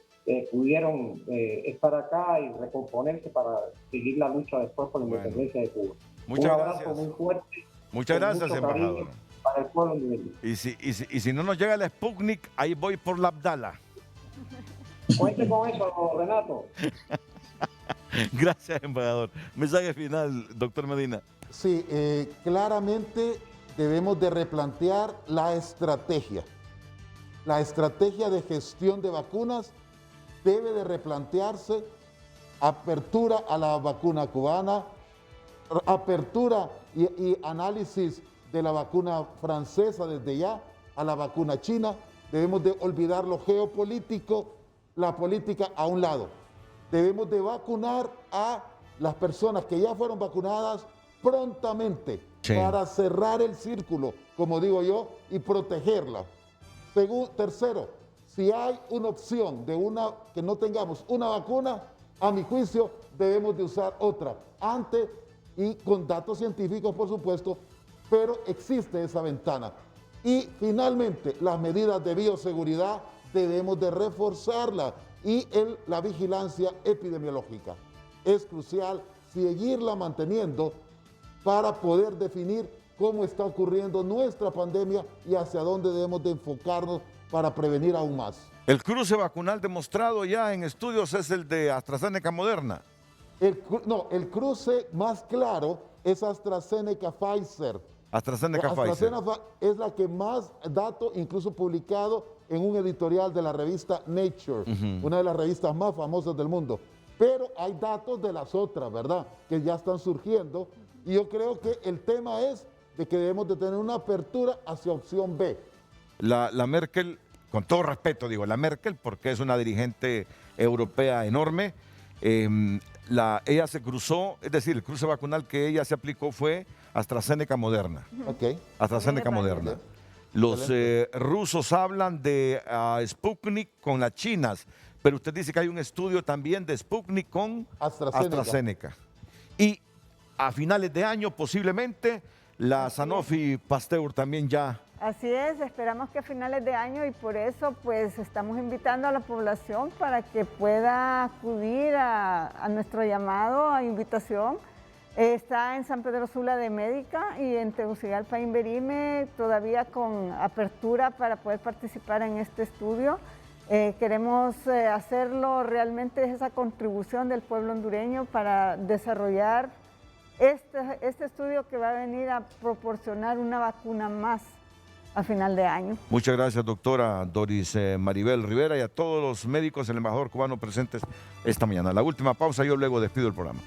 pudieron estar acá y recomponerse para seguir la lucha después por la independencia de Cuba. Muchas gracias. Un abrazo muy fuerte. Muchas gracias, embajador. Para el pueblo hondureño. Y si no nos llega el Sputnik, ahí voy por la Abdala. Cuente con eso, Renato. Gracias, embajador. Mensaje final, doctor Medina. Sí, claramente debemos de replantear la estrategia. La estrategia de gestión de vacunas debe de replantearse. Apertura a la vacuna cubana, apertura y análisis de la vacuna francesa desde ya, a la vacuna china. Debemos de olvidar lo geopolítico, la política a un lado. Debemos de vacunar a las personas que ya fueron vacunadas prontamente, sí, para cerrar el círculo, como digo yo, y protegerla. Tercero, si hay una opción de que no tengamos una vacuna, a mi juicio debemos de usar otra, antes y con datos científicos, por supuesto, pero existe esa ventana. Y finalmente, las medidas de bioseguridad debemos de reforzarlas, y la vigilancia epidemiológica. Es crucial seguirla manteniendo para poder definir cómo está ocurriendo nuestra pandemia y hacia dónde debemos de enfocarnos para prevenir aún más. El cruce vacunal demostrado ya en estudios es el de AstraZeneca Moderna. El cruce más claro es AstraZeneca-Pfizer. AstraZeneca-Pfizer. Es la que más datos, incluso publicado en un editorial de la revista Nature, una de las revistas más famosas del mundo. Pero hay datos de las otras, ¿verdad?, que ya están surgiendo. Y yo creo que el tema es de que debemos de tener una apertura hacia opción B. La Merkel, con todo respeto digo, la Merkel, porque es una dirigente europea enorme, ella se cruzó, es decir, el cruce vacunal que ella se aplicó fue AstraZeneca Moderna. Ok. AstraZeneca Moderna. Los rusos hablan de Sputnik con las chinas, pero usted dice que hay un estudio también de Sputnik con AstraZeneca. Y a finales de año posiblemente la Sanofi Pasteur también ya. Así es, esperamos que a finales de año y por eso pues estamos invitando a la población para que pueda acudir a nuestro llamado, a invitación. Está en San Pedro Sula de Médica y en Tegucigalpa Inverime todavía con apertura para poder participar en este estudio. Queremos hacerlo realmente esa contribución del pueblo hondureño para desarrollar este estudio que va a venir a proporcionar una vacuna más a final de año. Muchas gracias, doctora Doris Maribel Rivera, y a todos los médicos del embajador cubano presentes esta mañana. La última pausa, yo luego despido el programa.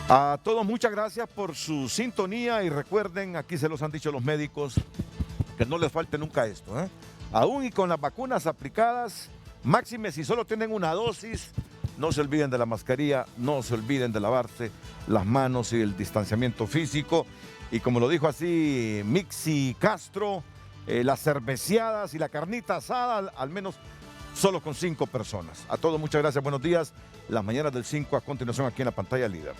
A todos muchas gracias por su sintonía y recuerden, aquí se los han dicho los médicos, que no les falte nunca esto, ¿eh? Aún y con las vacunas aplicadas, máxime si solo tienen una dosis, no se olviden de la mascarilla, no se olviden de lavarse las manos y el distanciamiento físico. Y como lo dijo así Mixi Castro, las cerveceadas y la carnita asada, al menos solo con 5 personas. A todos muchas gracias, buenos días. Las mañanas del 5 a continuación aquí en la pantalla líder.